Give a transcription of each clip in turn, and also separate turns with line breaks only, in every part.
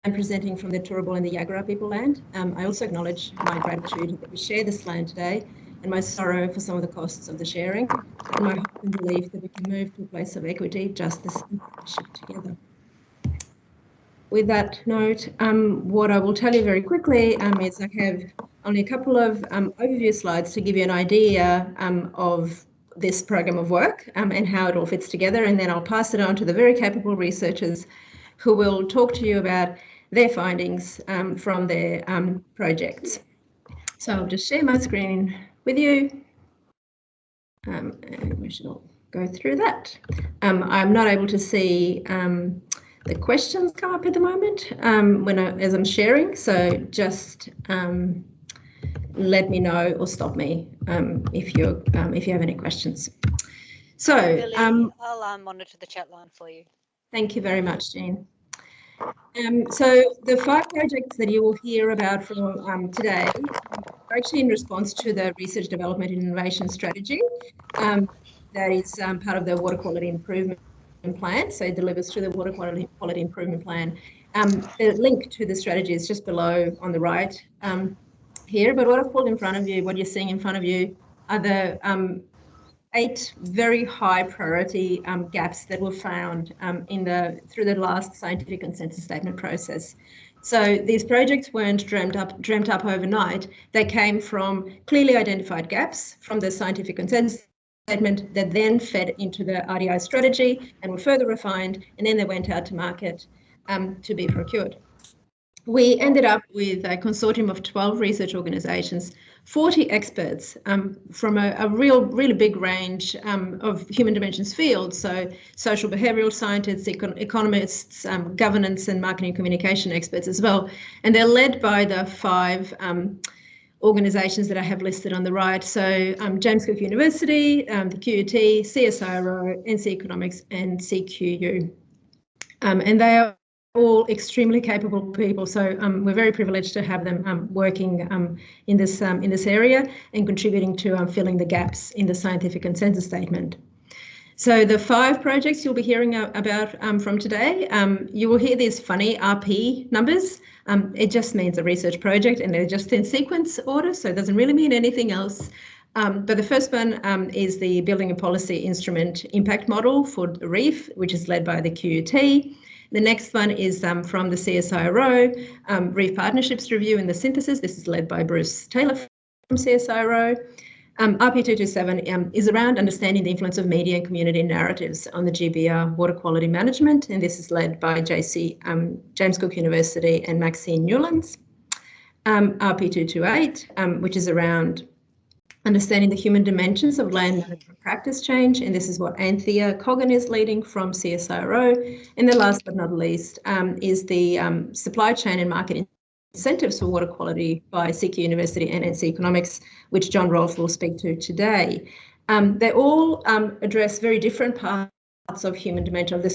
presenting from the Turrbal and the Yagara people land. I also acknowledge my gratitude that we share this land today and my sorrow for some of the costs of the sharing, and my hope and belief that we can move to a place of equity, justice and partnership together. With that note, what I will tell you very quickly is I have only a couple of overview slides to give you an idea of this program of work and how it all fits together, and then I'll pass it on to the very capable researchers who will talk to you about their findings from their projects. So I'll just share my screen with you, and we shall go through that. I'm not able to see the questions come up at the moment as I'm sharing, so just let me know or stop me if you have any questions. So
Billy, I'll monitor the chat line for you.
Thank you very much, Jean. So the 5 projects that you will hear about from today are actually in response to the Research Development and Innovation Strategy that is part of the Water Quality Improvement Plan. So it delivers through the Water Quality Improvement Plan. The link to the strategy is just below on the right here, but what I've pulled in front of you, what you're seeing in front of you, are the 8 very high priority gaps that were found through the last scientific consensus statement process. So these projects weren't dreamt up overnight. They came from clearly identified gaps from the scientific consensus statement that then fed into the RDI strategy and were further refined, and then they went out to market to be procured. We ended up with a consortium of 12 research organisations, 40 experts from a really big range of human dimensions fields, so social behavioural scientists, economists, governance and marketing communication experts as well. And they're led by the 5 organisations that I have listed on the right. So James Cook University, the QUT, CSIRO, NC Economics and CQU. And they are all extremely capable people, so we're very privileged to have them working in this area and contributing to filling the gaps in the scientific consensus statement. So the 5 projects you'll be hearing about from today, you will hear these funny RP numbers. It just means a research project and they're just in sequence order, so it doesn't really mean anything else. But the first one is the Building and Policy Instrument Impact Model for REEF, which is led by the QUT. The next one is from the CSIRO, Reef Partnerships Review and the Synthesis. This is led by Bruce Taylor from CSIRO. RP227 is around understanding the influence of media and community narratives on the GBR water quality management, and this is led by James Cook University and Maxine Newlands. RP228, which is around understanding the human dimensions of land management practice change, and this is what Anthea Coggan is leading from CSIRO. And the last but not least is the supply chain and market incentives for water quality by CQ University and NC Economics, which John Rolfe will speak to today. They all address very different parts of this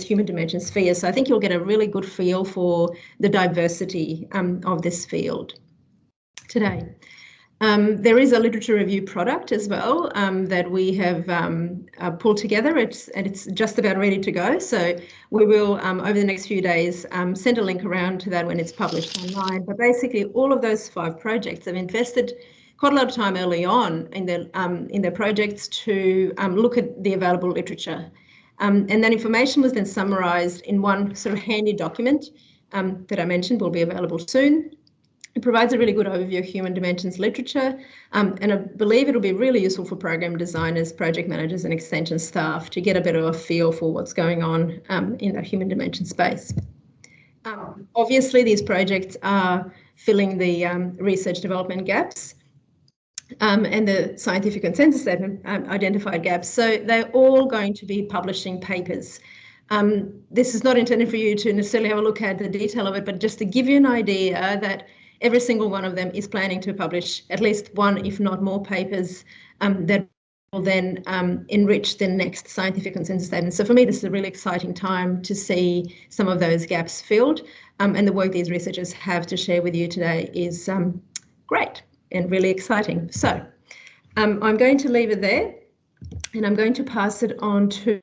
human dimension sphere, so I think you'll get a really good feel for the diversity of this field today. There is a literature review product as well that we have pulled together. It's just about ready to go. So we will, over the next few days, send a link around to that when it's published online. But basically, all of those 5 projects have invested quite a lot of time early on in their projects to look at the available literature. And that information was then summarised in one sort of handy document that I mentioned will be available soon. It provides a really good overview of human dimensions literature, and I believe it'll be really useful for program designers, project managers and extension staff to get a bit of a feel for what's going on in the human dimension space. Obviously, these projects are filling the research development gaps and the scientific consensus statement identified gaps. So they're all going to be publishing papers. This is not intended for you to necessarily have a look at the detail of it, but just to give you an idea that every single one of them is planning to publish at least 1, if not more, papers that will then enrich the next scientific consensus statement. So for me, this is a really exciting time to see some of those gaps filled, and the work these researchers have to share with you today is great and really exciting. So I'm going to leave it there, and I'm going to pass it on to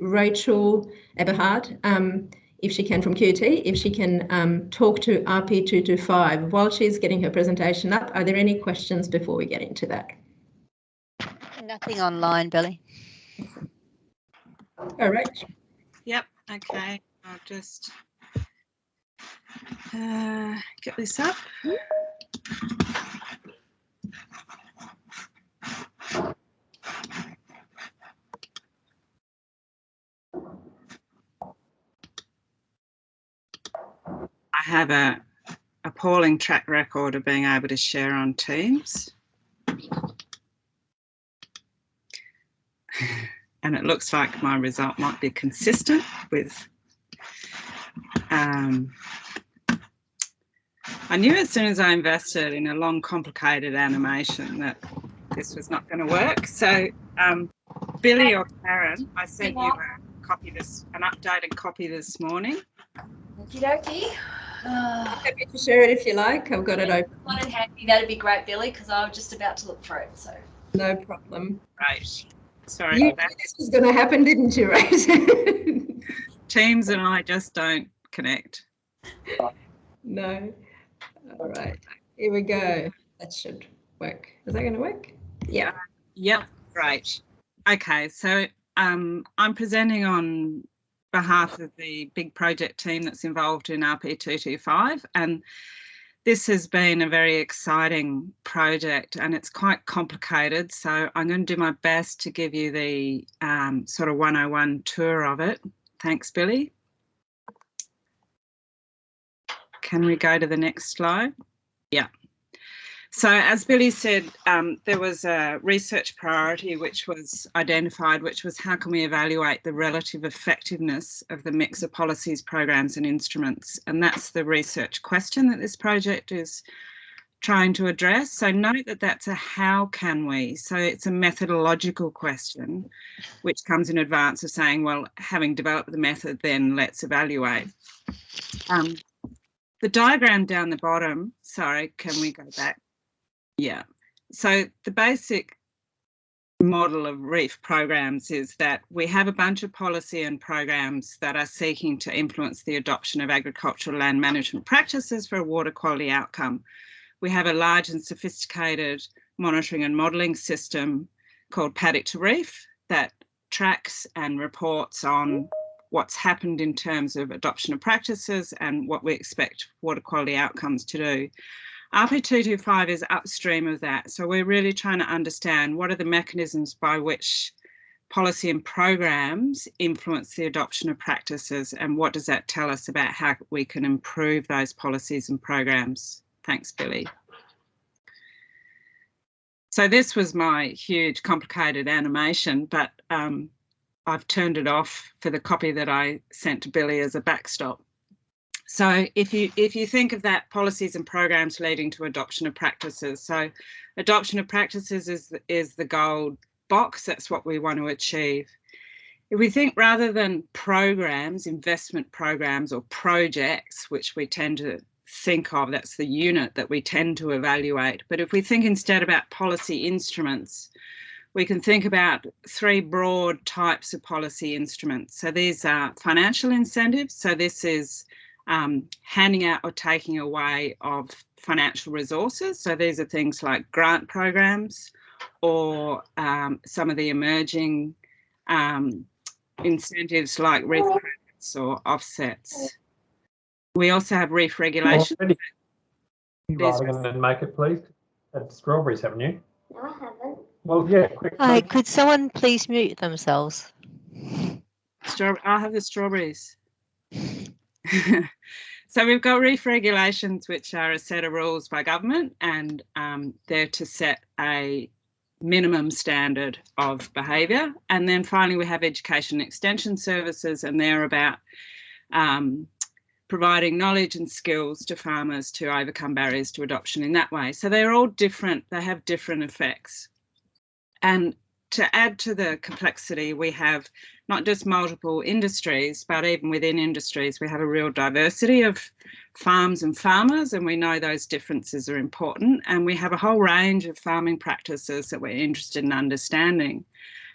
Rachel Eberhardt if she can, from QT, if she can talk to RP225 while she's getting her presentation up. Are there any questions before we get into that?
Nothing online, Billy.
All right.
Yep, okay. I'll just get this up. I have a appalling track record of being able to share on Teams. And it looks like my result might be consistent with I knew as soon as I invested in a long, complicated animation that this was not going to work. So, Billy or Karen, I sent you an updated copy this morning.
Okie dokie.
Happy to share it if you like. I've got it open.
Got it handy. That'd be great, Billy, because I was just about to look for it. So
no problem.
Right. Sorry
You
about that.
knew this was going to happen, didn't you, right?
Teams and I just don't connect.
No. All right. Here we go. That should work. Is that going to work? Yeah.
Yep. Great. Okay. So I'm presenting on behalf of the big project team that's involved in RP225, and this has been a very exciting project and it's quite complicated, so I'm going to do my best to give you the sort of 101 tour of it. Thanks, Billy. Can we go to the next slide? Yeah. So as Billy said, there was a research priority which was identified, which was how can we evaluate the relative effectiveness of the mix of policies, programs and instruments? And that's the research question that this project is trying to address. So note that that's a how can we? So it's a methodological question, which comes in advance of saying, well, having developed the method, then let's evaluate. The diagram down the bottom, sorry, can we go back? Yeah, so the basic model of REEF programs is that we have a bunch of policy and programs that are seeking to influence the adoption of agricultural land management practices for a water quality outcome. We have a large and sophisticated monitoring and modelling system called Paddock to Reef that tracks and reports on what's happened in terms of adoption of practices and what we expect water quality outcomes to do. RP225 is upstream of that. So we're really trying to understand what are the mechanisms by which policy and programs influence the adoption of practices, and what does that tell us about how we can improve those policies and programs. Thanks, Billy. So this was my huge complicated animation, but I've turned it off for the copy that I sent to Billy as a backstop. So if you think of that, policies and programs leading to adoption of practices. So adoption of practices is the gold box. That's what we want to achieve. If we think rather than programs, investment programs or projects, which we tend to think of, that's the unit that we tend to evaluate. But if we think instead about policy instruments, we can think about three broad types of policy instruments. So these are financial incentives. So this is handing out or taking away of financial resources. So these are things like grant programs or some of the emerging incentives like reef credits or offsets. We also have reef regulation.
Rather than make it, please. At strawberries, haven't you?
No, I haven't.
Well, yeah, quick.
Hi, could someone please mute themselves?
I'll have the strawberries. So we've got reef regulations, which are a set of rules by government, and they're to set a minimum standard of behaviour. And then finally, we have education and extension services, and they're about providing knowledge and skills to farmers to overcome barriers to adoption in that way. So they're all different, they have different effects. And to add to the complexity, we have not just multiple industries, but even within industries, we have a real diversity of farms and farmers, and we know those differences are important. And we have a whole range of farming practices that we're interested in understanding.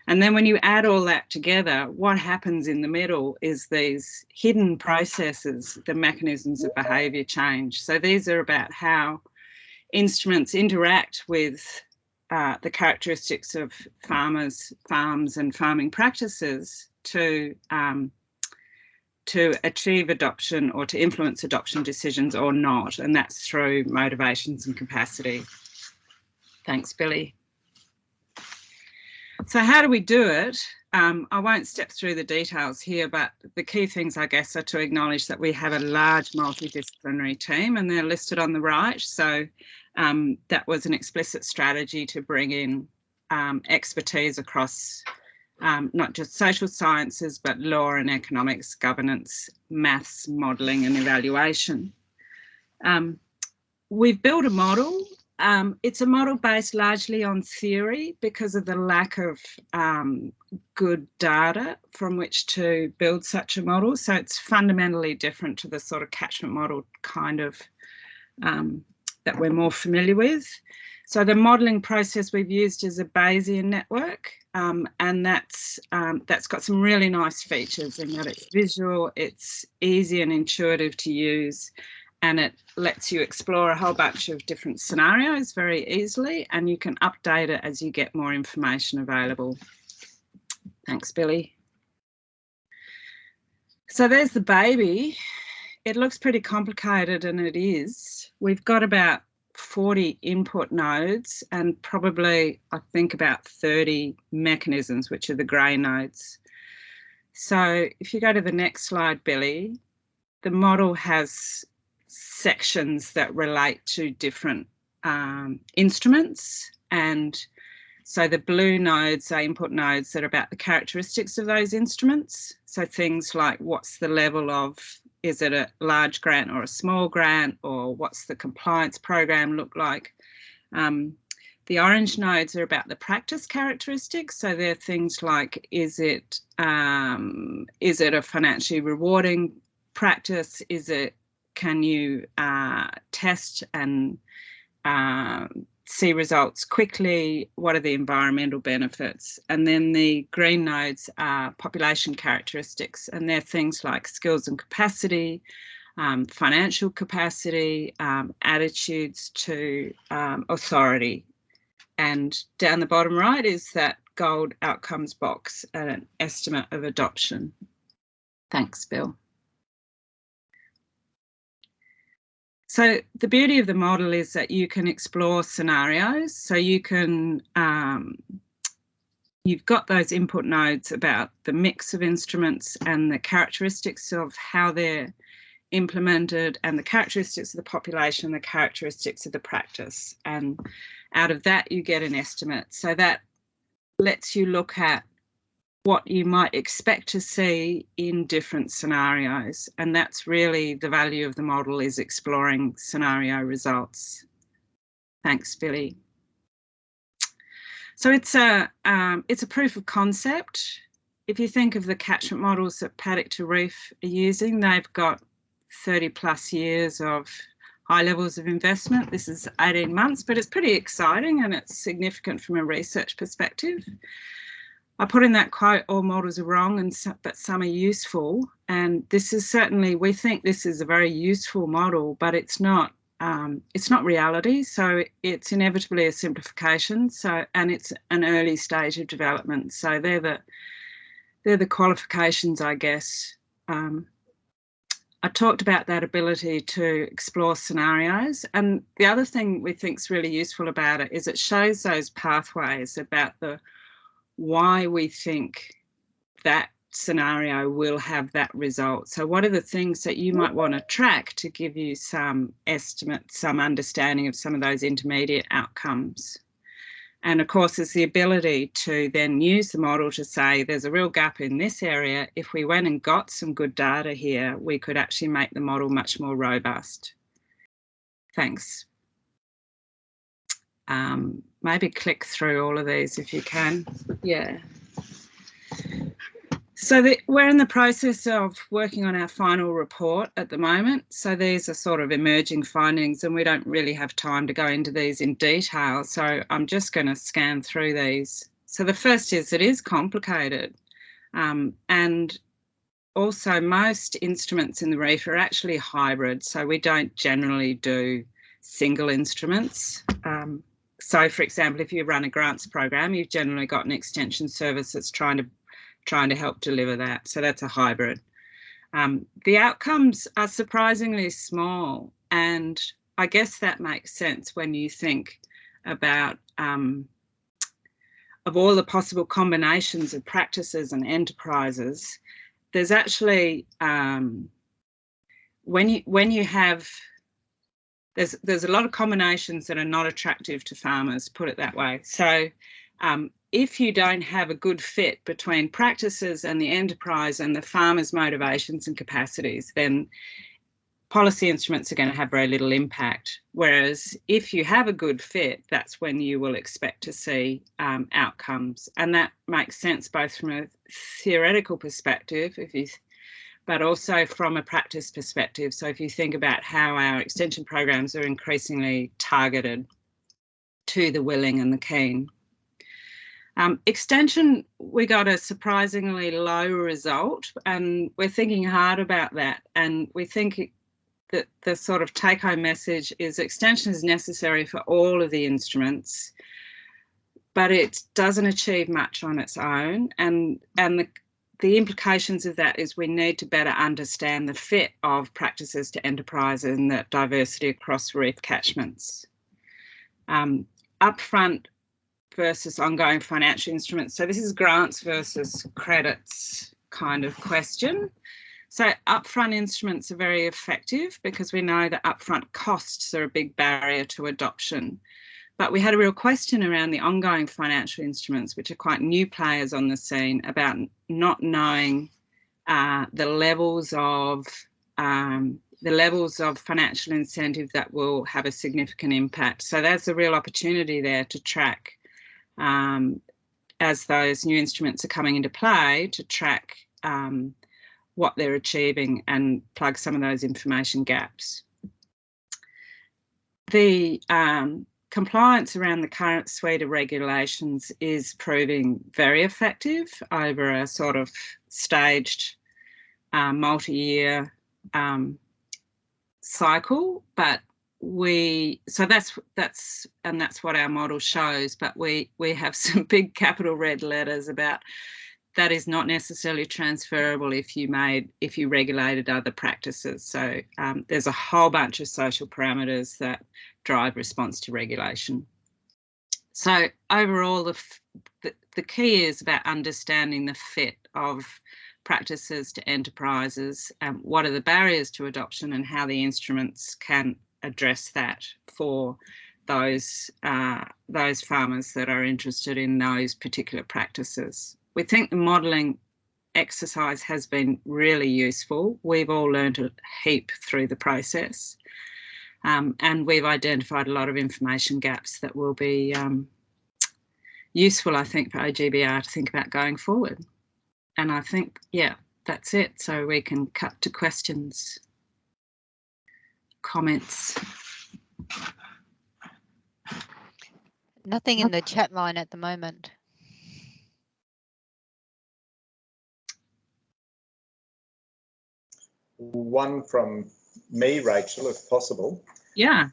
And then when you add all that together, what happens in the middle is these hidden processes, the mechanisms of behaviour change. So these are about how instruments interact with the characteristics of farmers, farms and farming practices to achieve adoption or to influence adoption decisions or not, and that's through motivations and capacity. Thanks, Billy. So how do we do it? I won't step through the details here, but the key things, I guess, are to acknowledge that we have a large multidisciplinary team, and they're listed on the right. So that was an explicit strategy to bring in expertise across not just social sciences, but law and economics, governance, maths, modelling and evaluation. We've built a model. It's a model based largely on theory because of the lack of good data from which to build such a model. So it's fundamentally different to the sort of catchment model kind of that we're more familiar with. So the modelling process we've used is a Bayesian network, and that's got some really nice features in that it's visual, it's easy and intuitive to use, and it lets you explore a whole bunch of different scenarios very easily, and you can update it as you get more information available. Thanks, Billy. So there's the baby. It looks pretty complicated, and it is. We've got about 40 input nodes and probably, I think, about 30 mechanisms, which are the grey nodes. So if you go to the next slide, Billy, the model has sections that relate to different instruments, and so the blue nodes are input nodes that are about the characteristics of those instruments. So things like what's the level of, is it a large grant or a small grant, or what's the compliance program look like? The orange nodes are about the practice characteristics. So they're things like, is it a financially rewarding practice? Can you test and see results quickly? What are the environmental benefits? And then the green nodes are population characteristics, and they're things like skills and capacity, financial capacity, attitudes to authority. And down the bottom right is that gold outcomes box and an estimate of adoption. Thanks, Bill. So the beauty of the model is that you can explore scenarios. So you can, you've got those input nodes about the mix of instruments and the characteristics of how they're implemented, and the characteristics of the population, the characteristics of the practice. And out of that, you get an estimate. So that lets you look at what you might expect to see in different scenarios. And that's really the value of the model, is exploring scenario results. Thanks, Billy. So it's a proof of concept. If you think of the catchment models that Paddock to Reef are using, they've got 30+ years of high levels of investment. This is 18 months, but it's pretty exciting and it's significant from a research perspective. I put in that quote, all models are wrong, but some are useful. And this is certainly, we think this is a very useful model, but it's not reality. So it's inevitably a simplification. So, and it's an early stage of development. So they're the qualifications, I guess. I talked about that ability to explore scenarios. And the other thing we think is really useful about it is it shows those pathways about why we think that scenario will have that result. So what are the things that you might want to track to give you some estimate, some understanding of some of those intermediate outcomes? And of course, there's the ability to then use the model to say there's a real gap in this area. If we went and got some good data here, we could actually make the model much more robust. Thanks. Maybe click through all of these if you can. Yeah. So we're in the process of working on our final report at the moment. So these are sort of emerging findings, and we don't really have time to go into these in detail. So I'm just going to scan through these So the first is it is complicated, and also most instruments in the reef are actually hybrid, so we don't generally do single instruments. So for example, if you run a grants program, you've generally got an extension service that's trying to help deliver that. So that's a hybrid. The outcomes are surprisingly small, and I guess that makes sense when you think about of all the possible combinations of practices and enterprises. There's actually when you have there's a lot of combinations that are not attractive to farmers, put it that way. So if you don't have a good fit between practices and the enterprise and the farmer's motivations and capacities, then policy instruments are going to have very little impact. Whereas if you have a good fit, that's when you will expect to see outcomes. And that makes sense both from a theoretical perspective, but also from a practice perspective. So if you think about how our extension programs are increasingly targeted to the willing and the keen. Extension, we got a surprisingly low result, and we're thinking hard about that. And we think that the sort of take-home message is extension is necessary for all of the instruments, but it doesn't achieve much on its own. And the implications of that is we need to better understand the fit of practices to enterprise and that diversity across reef catchments. Upfront versus ongoing financial instruments. So this is grants versus credits kind of question. So upfront instruments are very effective because we know that upfront costs are a big barrier to adoption. But we had a real question around the ongoing financial instruments, which are quite new players on the scene, about not knowing the levels of financial incentive that will have a significant impact. So there's a real opportunity there to track, as those new instruments are coming into play, to track what they're achieving and plug some of those information gaps. The compliance around the current suite of regulations is proving very effective over a sort of staged multi-year cycle, but that's what our model shows, but we have some big capital red letters about that is not necessarily transferable if you regulated other practices. So there's a whole bunch of social parameters that drive response to regulation. So overall, the key is about understanding the fit of practices to enterprises, what are the barriers to adoption and how the instruments can address that for those farmers that are interested in those particular practices. We think the modelling exercise has been really useful. We've all learned a heap through the process, and we've identified a lot of information gaps that will be useful, I think, for OGBR to think about going forward. And I think, yeah, that's it. So we can cut to questions, comments.
Nothing in the chat line at the moment.
One from me, Rachel, if possible.
Yeah.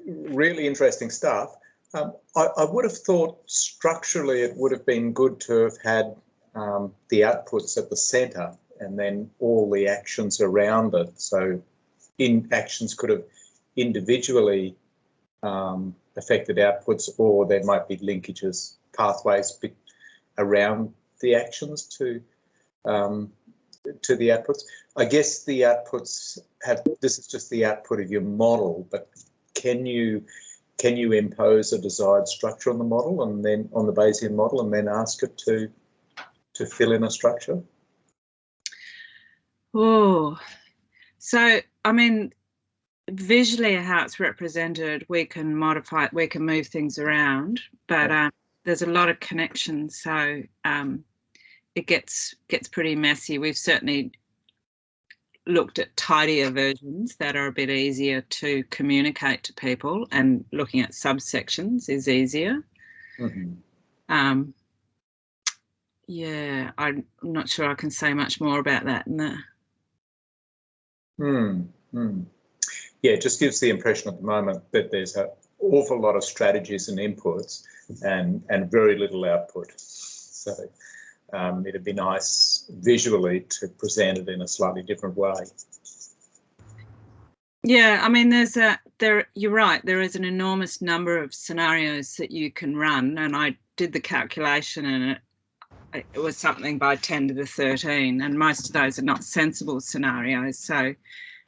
Really interesting stuff. I would have thought structurally it would have been good to have had the outputs at the centre and then all the actions around it. So actions could have individually affected outputs, or there might be linkages, pathways around the actions to the outputs. I guess the outputs this is just the output of your model, but can you impose a desired structure on the model and then on the Bayesian model and then ask it to fill in a structure?
Oh, so I mean, visually how it's represented, we can modify it, we can move things around, but there's a lot of connections, so it gets pretty messy. We've certainly looked at tidier versions that are a bit easier to communicate to people, and looking at subsections is easier.
Mm-hmm.
Yeah, I'm not sure I can say much more about that. No.
Yeah, it just gives the impression at the moment that there's an awful lot of strategies and inputs and very little output. So it'd be nice visually to present it in a slightly different way.
Yeah, I mean, you're right, there is an enormous number of scenarios that you can run, and I did the calculation and it was something by 10 to the 13, and most of those are not sensible scenarios. So,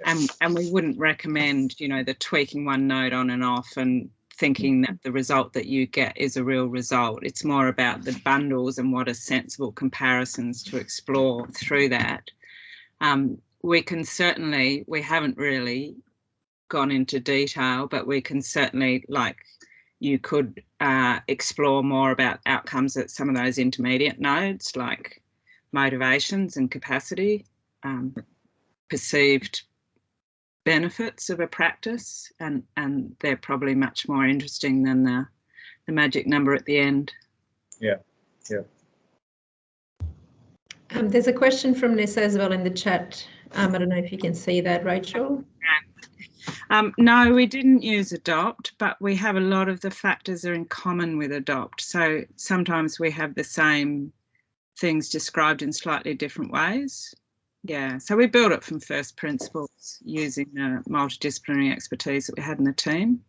and we wouldn't recommend, you know, the tweaking one node on and off and thinking that the result that you get is a real result. It's more about the bundles and what are sensible comparisons to explore through that. We haven't really gone into detail, but we can certainly, like, you could explore more about outcomes at some of those intermediate nodes, like motivations and capacity, perceived benefits of a practice, and they're probably much more interesting than the magic number at the end. Yeah.
There's a question from Nessa as well in the chat. I don't know if you can see that, Rachel.
No, we didn't use adopt, but we have a lot of the factors are in common with adopt. So sometimes we have the same things described in slightly different ways. Yeah, so we built it from first principles using the multidisciplinary expertise that we had in the team.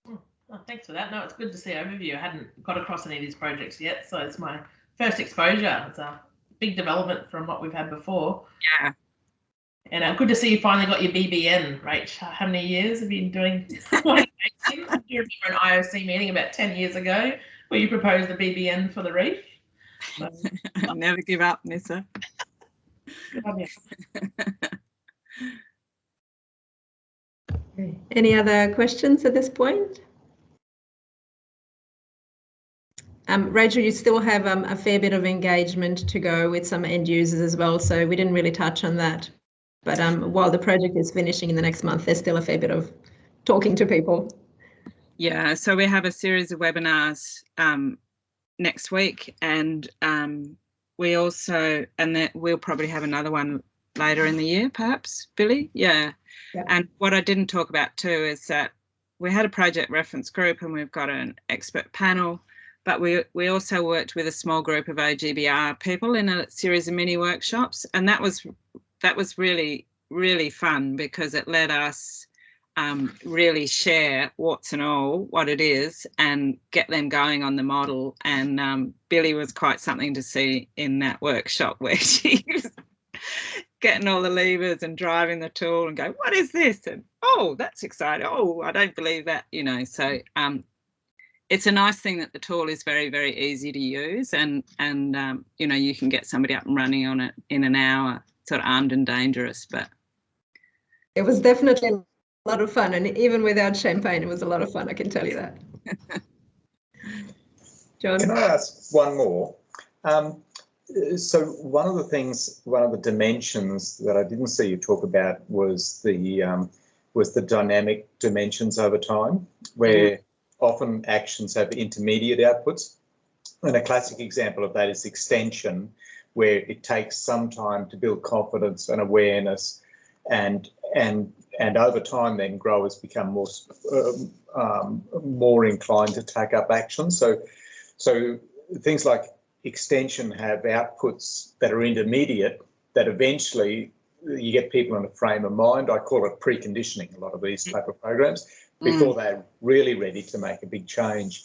Oh, thanks for that. No, it's good to see overview. I hadn't got across any of these projects yet, so it's my first exposure. It's a big development from what we've had before.
Yeah.
And good to see you finally got your BBN, Rach. How many years have you been doing? You remember an IOC meeting about 10 years ago where you proposed the BBN for the reef. So.
Never give up, Nissa.
Any other questions at this point? Rachel, you still have a fair bit of engagement to go with some end users as well, so we didn't really touch on that. But while the project is finishing in the next month, there's still a fair bit of talking to people.
Yeah, so we have a series of webinars next week, and we also, and we'll probably have another one later in the year, perhaps, Billy? Yeah. And what I didn't talk about too is that we had a project reference group and we've got an expert panel, but we also worked with a small group of OGBR people in a series of mini workshops, and that was really, really fun because it let us really share warts and all what it is and get them going on the model. And Billy was quite something to see in that workshop where she was getting all the levers and driving the tool and go, what is this? And, oh, that's exciting. Oh, I don't believe that, you know. So it's a nice thing that the tool is very, very easy to use, and you know, you can get somebody up and running on it in an hour, sort of armed and dangerous. But
it was definitely a lot of fun, and even without champagne, it was a lot of fun, I can tell you that. John?
Can I ask one more? So one of the dimensions that I didn't see you talk about was the dynamic dimensions over time, where often actions have intermediate outputs. And a classic example of that is extension, where it takes some time to build confidence and awareness, and over time then growers become more inclined to take up action. So things like extension have outputs that are intermediate that eventually you get people in a frame of mind. I call it preconditioning, a lot of these type of programs, before they're really ready to make a big change.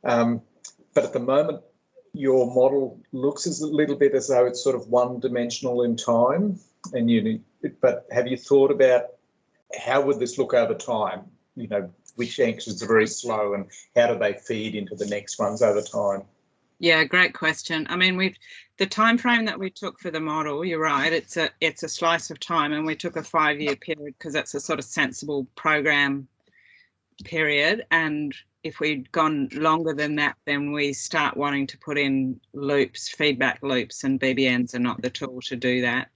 But at the moment, your model looks a little bit as though it's sort of one-dimensional in time. But have you thought about how would this look over time? You know, which actions are very slow and how do they feed into the next ones over time?
Yeah, great question. I mean, the time frame that we took for the model, you're right, it's a slice of time, and we took a 5-year period because that's a sort of sensible program period. And if we'd gone longer than that, then we start wanting to put in loops, feedback loops, and BBNs are not the tool to do that.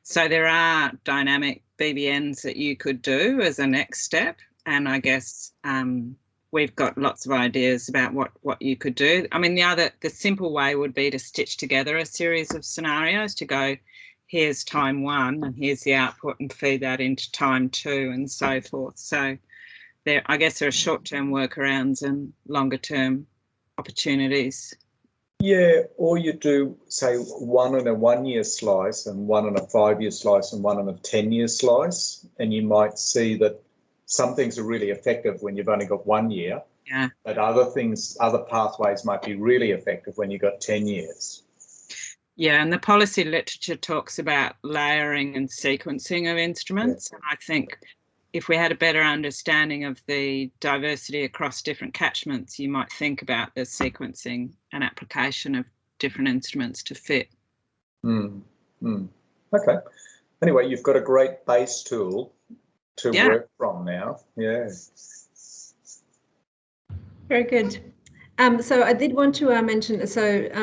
So there are dynamic BBNs that you could do as a next step, and I guess we've got lots of ideas about what you could do. I mean, the simple way would be to stitch together a series of scenarios to go, here's time 1 and here's the output, and feed that into time 2 and so forth. So I guess there are short-term workarounds and longer-term opportunities.
Yeah, or you do, say, one in a 1-year slice and one in a 5-year slice and one in a 10-year slice, and you might see that some things are really effective when you've only got 1 year,
Yeah.
but other pathways might be really effective when you've got 10 years.
Yeah, and the policy literature talks about layering and sequencing of instruments.
Yeah.
And I think if we had a better understanding of the diversity across different catchments, you might think about the sequencing and application of different instruments to fit.
Okay. Anyway, you've got a great base tool to work from now. Yeah.
Very good. So I did want to mention,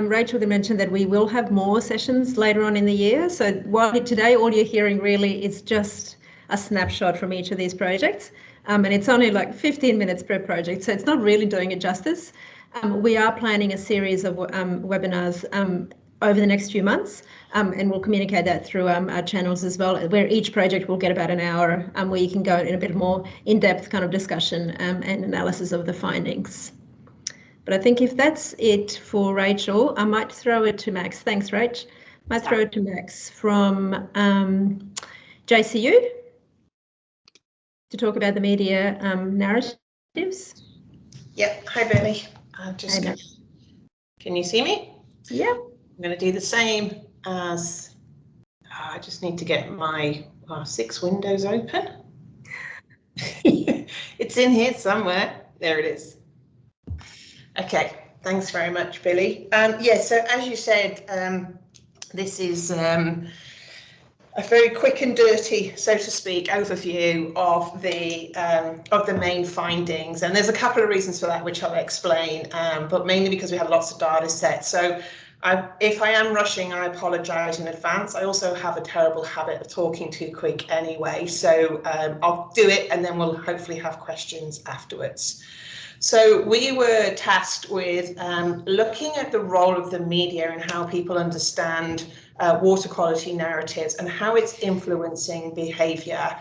Rachel did mention that we will have more sessions later on in the year. So while today all you're hearing really is just a snapshot from each of these projects. And it's only like 15 minutes per project, so it's not really doing it justice. We are planning a series of webinars over the next few months, and we'll communicate that through our channels as well, where each project will get about an hour, where you can go in a bit more in-depth kind of discussion and analysis of the findings. But I think if that's it for Rachel, I might throw it to Max. Thanks, Rach. I might throw it to Max from JCU to talk about the media narratives.
Yep. Hi, Billy. Can you see me?
Yeah.
I'm going to do the same as, I just need to get my 6 windows open. It's in here somewhere. There it is. Okay, thanks very much, Billy. Yeah, so as you said, this is a very quick and dirty, so to speak, overview of the main findings. And there's a couple of reasons for that, which I'll explain, but mainly because we have lots of data sets. So if I am rushing, I apologise in advance. I also have a terrible habit of talking too quick anyway. So I'll do it and then we'll hopefully have questions afterwards. So we were tasked with looking at the role of the media and how people understand water quality narratives and how it's influencing behaviour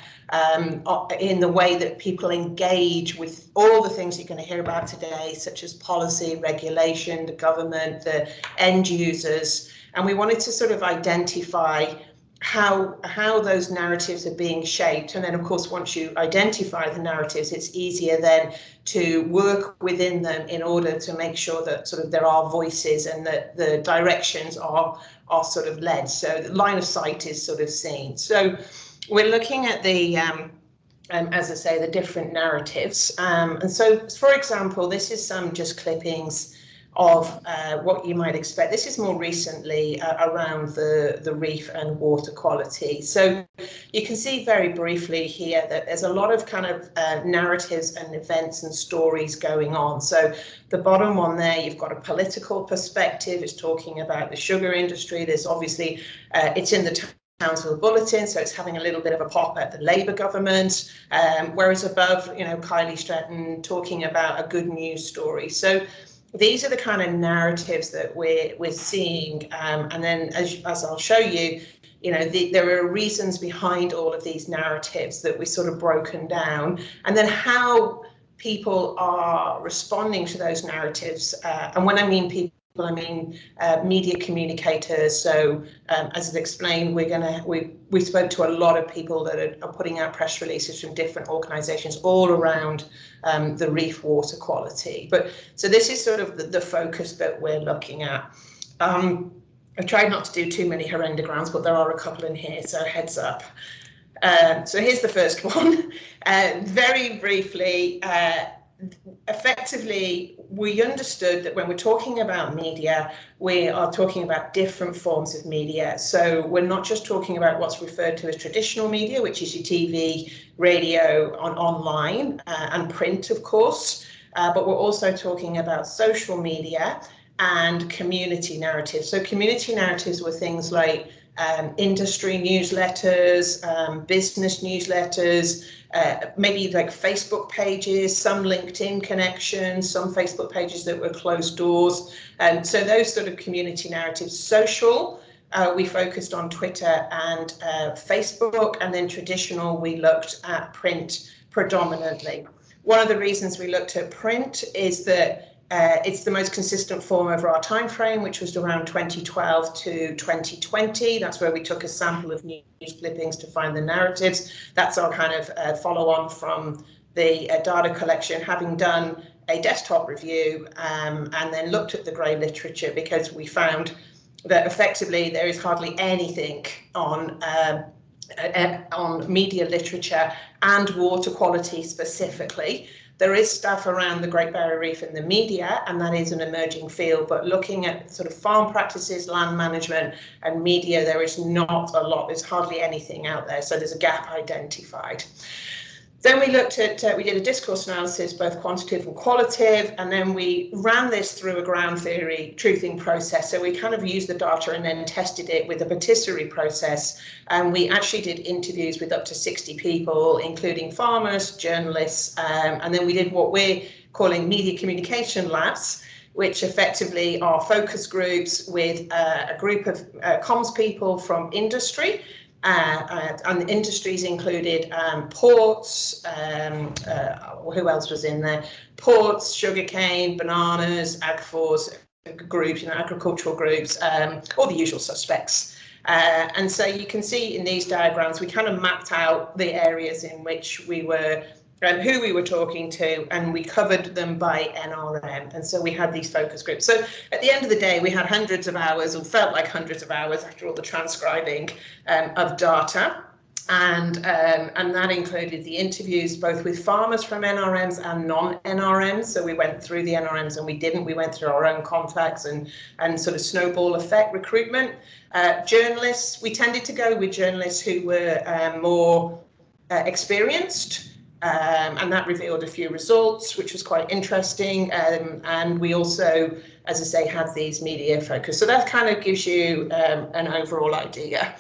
in the way that people engage with all the things you're going to hear about today, such as policy, regulation, the government, the end users. And we wanted to sort of identify how those narratives are being shaped. And then, of course, once you identify the narratives, it's easier then to work within them in order to make sure that sort of there are voices and that the directions are sort of led. So the line of sight is sort of seen. So we're looking at the, as I say, the different narratives. And so, for example, this is some just clippings of what you might expect. This is more recently around the reef and water quality. So you can see very briefly here that there's a lot of kind of narratives and events and stories going on. So the bottom one there, you've got a political perspective. It's talking about the sugar industry. There's obviously, it's in the Townsville Bulletin, so it's having a little bit of a pop at the Labour government, whereas above, you know, Kylie Stratton talking about a good news story. So these are the kind of narratives that we're seeing, and then as I'll show you, you know, there are reasons behind all of these narratives that we're sort of broken down, and then how people are responding to those narratives. And when I mean people, I mean media communicators. So as I've explained, we spoke to a lot of people that are putting out press releases from different organisations all around the reef water quality. But so this is sort of the focus that we're looking at. I've tried not to do too many horrendograms, but there are a couple in here, so heads up. So here's the first one. Very briefly, effectively, we understood that when we're talking about media, we are talking about different forms of media. So we're not just talking about what's referred to as traditional media, which is your TV, radio, online, and print, of course, but we're also talking about social media and community narratives. So community narratives were things like industry newsletters, business newsletters, maybe like Facebook pages, some LinkedIn connections, some Facebook pages that were closed doors. So those sort of community narratives. Social, we focused on Twitter and Facebook, and then traditional, we looked at print predominantly. One of the reasons we looked at print is that it's the most consistent form over our time frame, which was around 2012 to 2020. That's where we took a sample of news clippings to find the narratives. That's our kind of follow on from the data collection, having done a desktop review and then looked at the grey literature, because we found that effectively there is hardly anything on media literature and water quality specifically. There is stuff around the Great Barrier Reef in the media, and that is an emerging field, but looking at sort of farm practices, land management and media, there is not a lot, there's hardly anything out there, so there's a gap identified. Then we looked at, we did a discourse analysis, both quantitative and qualitative, and then we ran this through a ground theory truthing process. So we kind of used the data and then tested it with a patisserie process. And we actually did interviews with up to 60 people, including farmers, journalists, and then we did what we're calling media communication labs, which effectively are focus groups with a group of comms people from industry. And the industries included ports, who else was in there? Ports, sugarcane, bananas, agriforce groups, agricultural groups, all the usual suspects. And so you can see in these diagrams, we kind of mapped out the areas in which we were and who we were talking to, and we covered them by NRM. And so we had these focus groups. So at the end of the day, we had hundreds of hours, or felt like hundreds of hours after all the transcribing of data. And that included the interviews both with farmers from NRMs and non-NRMs. So we went through the NRMs and we went through our own contacts and sort of snowball effect recruitment. Journalists, we tended to go with journalists who were more experienced. And that revealed a few results, which was quite interesting. And we also, as I say, had these media focus. So that kind of gives you an overall idea.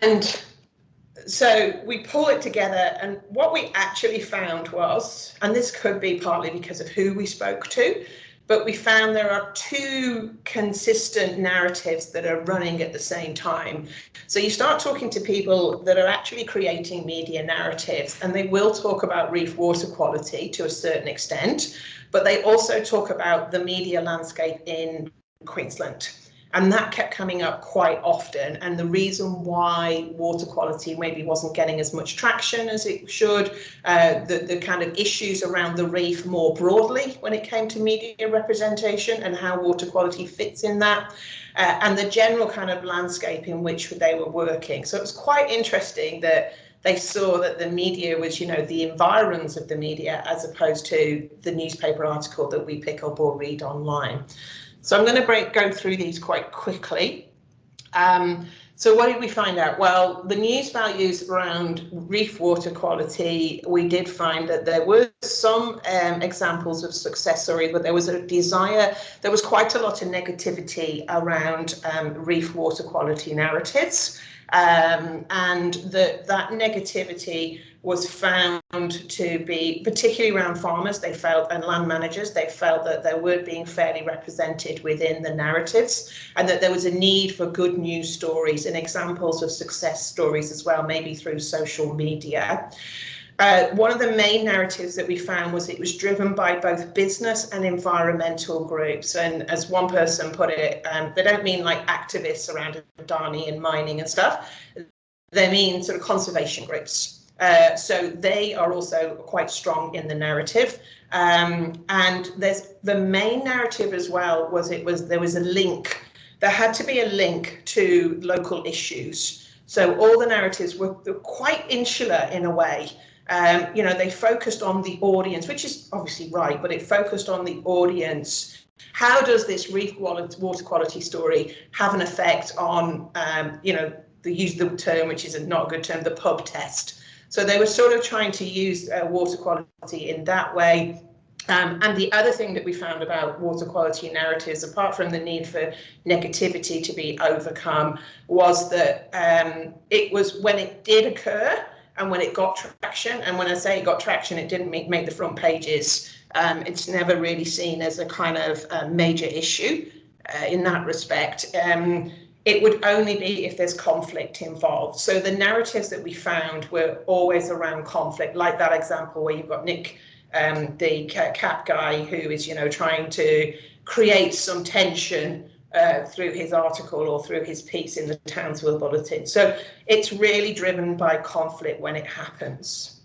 And so we pull it together, and what we actually found was, and this could be partly because of who we spoke to, but we found there are two consistent narratives that are running at the same time. So you start talking to people that are actually creating media narratives, and they will talk about reef water quality to a certain extent, but they also talk about the media landscape in Queensland. And that kept coming up quite often. And the reason why water quality maybe wasn't getting as much traction as it should, the kind of issues around the reef more broadly when it came to media representation and how water quality fits in that, and the general kind of landscape in which they were working. So it was quite interesting that they saw that the media was, the environs of the media as opposed to the newspaper article that we pick up or read online. So I'm going to go through these quite quickly. So what did we find out? Well, the news values around reef water quality, we did find that there were some examples of success stories, but there was a desire, there was quite a lot of negativity around reef water quality narratives. And that negativity was found to be particularly around farmers, they felt, and land managers. They felt that they weren't being fairly represented within the narratives, and that there was a need for good news stories and examples of success stories as well, maybe through social media. One of the main narratives that we found was it was driven by both business and environmental groups. And as one person put it, they don't mean like activists around Adani and mining and stuff. They mean sort of conservation groups. So they are also quite strong in the narrative. And there's the main narrative as well there was a link. There had to be a link to local issues. So all the narratives were quite insular in a way. They focused on the audience, which is obviously right, but it focused on the audience. How does this reef water quality story have an effect on, they use the term, which is not a good term, the pub test. So they were sort of trying to use water quality in that way. And the other thing that we found about water quality narratives, apart from the need for negativity to be overcome, was that it was when it did occur and when it got traction, and when I say it got traction, it didn't make the front pages. It's never really seen as a kind of major issue in that respect. It would only be if there's conflict involved. So the narratives that we found were always around conflict, like that example where you've got Nick, the cat guy, who is, you know, trying to create some tension through his article or through his piece in the Townsville Bulletin. So it's really driven by conflict when it happens.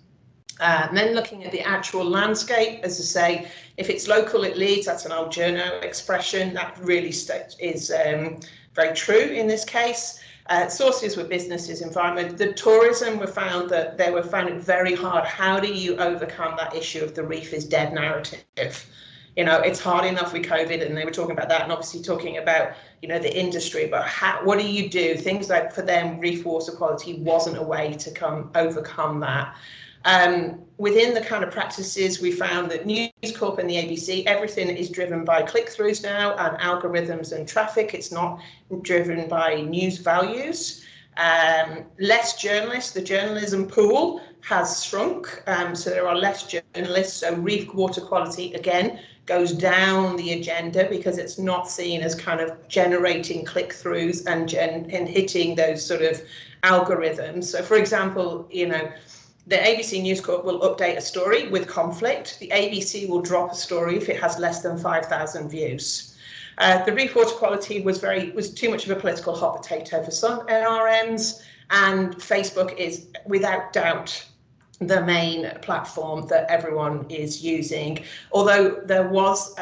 And then looking at the actual landscape, as I say, if it's local, it leads. That's an old journo expression. That really is very true in this case. Sources were businesses, environment. The tourism were found that they were finding it very hard. How do you overcome that issue of the reef is dead narrative? You know, it's hard enough with COVID, and they were talking about that, and obviously talking about, you know, the industry, but what do you do? Things like, for them, reef water quality wasn't a way to overcome that. Within the kind of practices, we found that News Corp and the ABC, everything is driven by click-throughs now and algorithms and traffic. It's not driven by news values. Less journalists, the journalism pool has shrunk, so there are less journalists. So reef water quality, again, goes down the agenda because it's not seen as kind of generating click-throughs and hitting those sort of algorithms. So, for example, you know, the ABC News Corp will update a story with conflict. The ABC will drop a story if it has less than 5,000 views. The reef water quality was too much of a political hot potato for some NRMs, and Facebook is without doubt the main platform that everyone is using. Although there was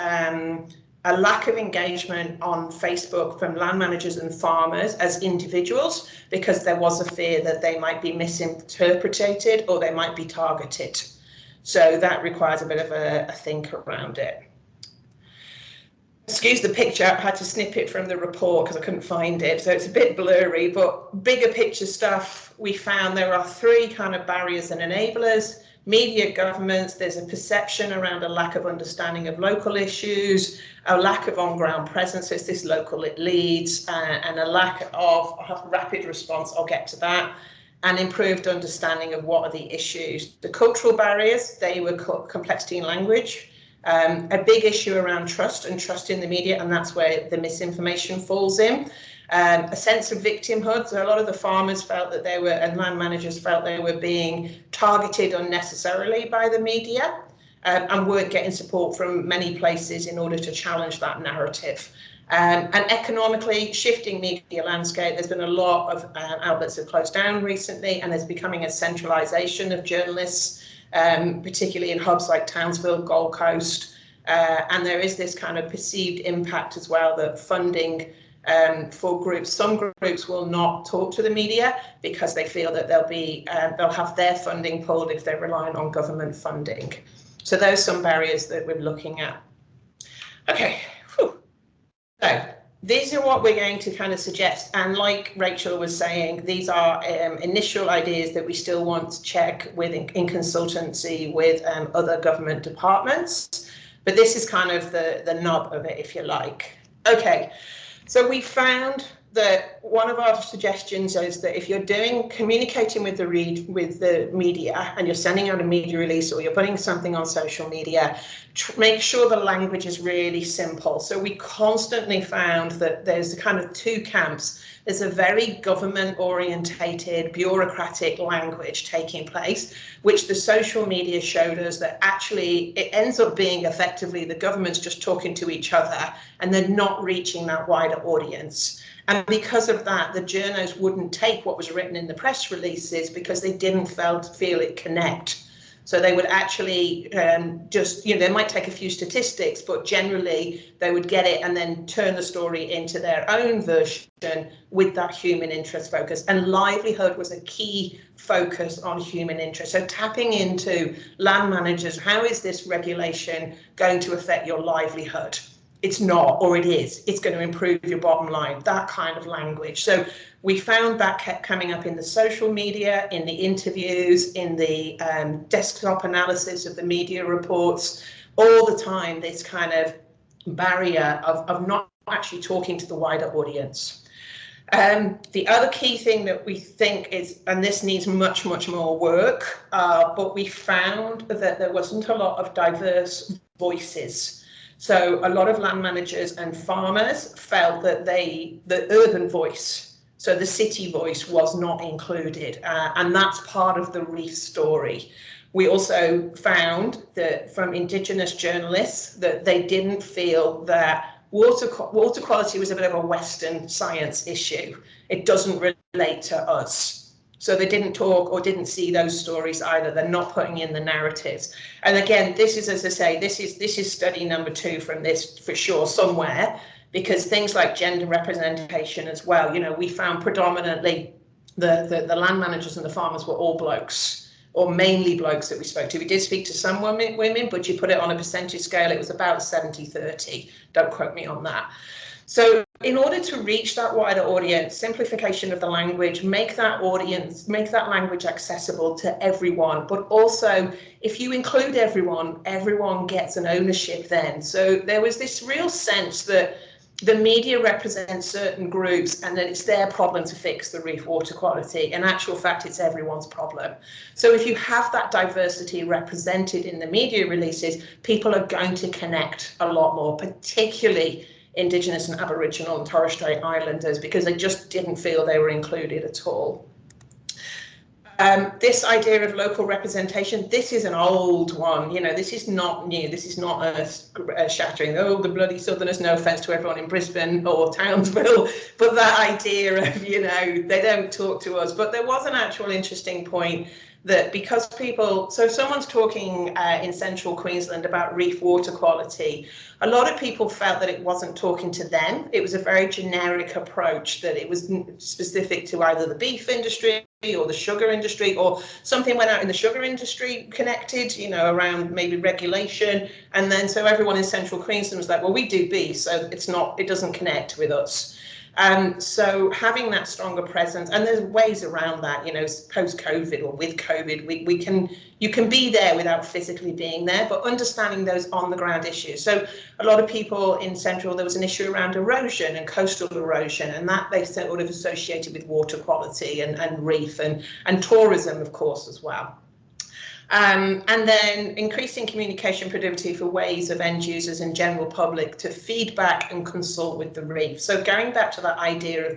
a lack of engagement on Facebook from land managers and farmers as individuals, because there was a fear that they might be misinterpreted or they might be targeted. So that requires a bit of a think around it. Excuse the picture, I had to snip it from the report because I couldn't find it, so it's a bit blurry, but bigger picture stuff, we found there are 3 kind of barriers and enablers. Media, governments, there's a perception around a lack of understanding of local issues, a lack of on-ground presence, so it's this local it leads, and a lack of rapid response, I'll get to that, and improved understanding of what are the issues. The cultural barriers, they were complexity in language, a big issue around trust and trust in the media, and that's where the misinformation falls in. A sense of victimhood. So a lot of the farmers felt that and land managers felt they were being targeted unnecessarily by the media, and weren't getting support from many places in order to challenge that narrative. And economically, shifting media landscape, there's been a lot of outlets that have closed down recently, and there's becoming a centralisation of journalists, particularly in hubs like Townsville, Gold Coast, and there is this kind of perceived impact as well that funding for groups. Some groups will not talk to the media because they feel that they'll have their funding pulled if they're relying on government funding. So those are some barriers that we're looking at. Okay, whew. So these are what we're going to kind of suggest. And like Rachel was saying, these are initial ideas that we still want to check with in consultancy with other government departments. But this is kind of the nub of it, if you like. Okay. So we found that one of our suggestions is that if you're communicating with the media and you're sending out a media release or you're putting something on social media, make sure the language is really simple. So we constantly found that there's kind of 2 camps. There's a very government orientated bureaucratic language taking place, which the social media showed us that actually it ends up being effectively the government's just talking to each other and they're not reaching that wider audience. And because of that, the journos wouldn't take what was written in the press releases because they didn't feel it connect. So they would actually just, you know, they might take a few statistics, but generally they would get it and then turn the story into their own version with that human interest focus. And livelihood was a key focus on human interest. So tapping into land managers, how is this regulation going to affect your livelihood? It's not, or it is. It's going to improve your bottom line, that kind of language. So we found that kept coming up in the social media, in the interviews, in the desktop analysis of the media reports. all the time, this kind of barrier of not actually talking to the wider audience. The other key thing that we think is, and this needs much more work, but we found that there wasn't a lot of diverse voices. So a lot of land managers and farmers felt that the urban voice, so the city voice, was not included, and that's part of the reef story. We also found that from Indigenous journalists that they didn't feel that water quality was a bit of a Western science issue. It doesn't relate to us. So they didn't talk or didn't see those stories either. They're not putting in the narratives. And again, this is, as I say, this is study number 2 from this for sure somewhere, because things like gender representation as well, you know, we found predominantly the land managers and the farmers were all blokes, or mainly blokes that we spoke to. We did speak to some women, but you put it on a percentage scale, it was about 70-30. Don't quote me on that. So in order to reach that wider audience, simplification of the language, make that language accessible to everyone. But also, if you include everyone, everyone gets an ownership then. So there was this real sense that the media represents certain groups and that it's their problem to fix the reef water quality. In actual fact, it's everyone's problem. So if you have that diversity represented in the media releases, people are going to connect a lot more, particularly Indigenous and Aboriginal and Torres Strait Islanders, because they just didn't feel they were included at all. This idea of local representation, this is an old one, you know, this is not new, this is not a shattering, oh, the bloody Southerners, no offence to everyone in Brisbane or Townsville, but that idea of, you know, they don't talk to us. But there was an actual interesting point that because people, so if someone's talking in central Queensland about reef water quality, a lot of people felt that it wasn't talking to them. It was a very generic approach, that it was specific to either the beef industry or the sugar industry, or something went out in the sugar industry connected, you know, around maybe regulation. And then so everyone in central Queensland was like, well, we do beef, so it doesn't connect with us. So having that stronger presence, and there's ways around that, you know, post-COVID or with COVID, you can be there without physically being there, but understanding those on the ground issues. So a lot of people in Central, there was an issue around erosion and coastal erosion, and that they sort of associated with water quality and reef and tourism, of course, as well. And then increasing communication productivity for ways of end users and general public to feedback and consult with the reef. So going back to that idea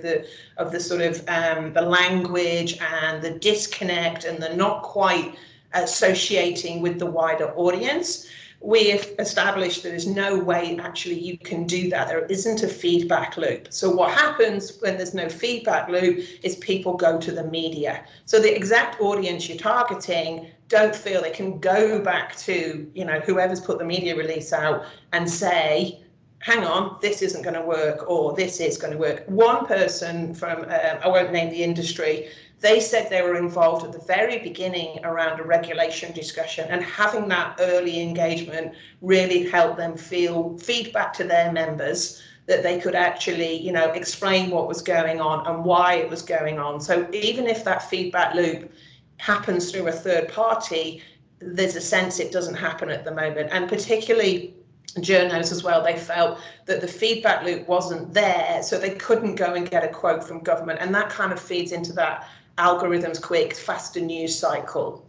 of the sort of the language and the disconnect and the not quite associating with the wider audience, we have established there is no way actually you can do that. There isn't a feedback loop. So what happens when there's no feedback loop is people go to the media. So the exact audience you're targeting don't feel they can go back to, you know, whoever's put the media release out and say, hang on, this isn't going to work, or this is going to work. One person from, I won't name the industry, they said they were involved at the very beginning around a regulation discussion, and having that early engagement really helped them feel feedback to their members that they could actually, you know, explain what was going on and why it was going on. So even if that feedback loop happens through a third party, there's a sense it doesn't happen at the moment. And particularly journos as well, they felt that the feedback loop wasn't there, so they couldn't go and get a quote from government, and that kind of feeds into that algorithms quick, faster news cycle.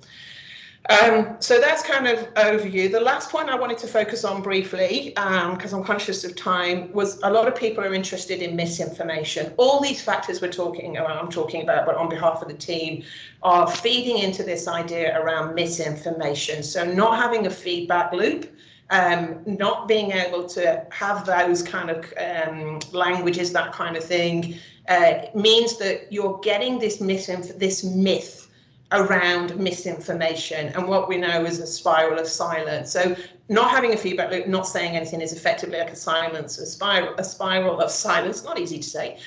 So that's kind of overview. The last point I wanted to focus on briefly, because I'm conscious of time, was a lot of people are interested in misinformation. All these factors I'm talking about, but on behalf of the team, are feeding into this idea around misinformation. So not having a feedback loop, not being able to have those kind of languages, that kind of thing, means that you're getting this myth around misinformation, and what we know is a spiral of silence. So not having a feedback loop, not saying anything, is effectively like a spiral of silence, not easy to say.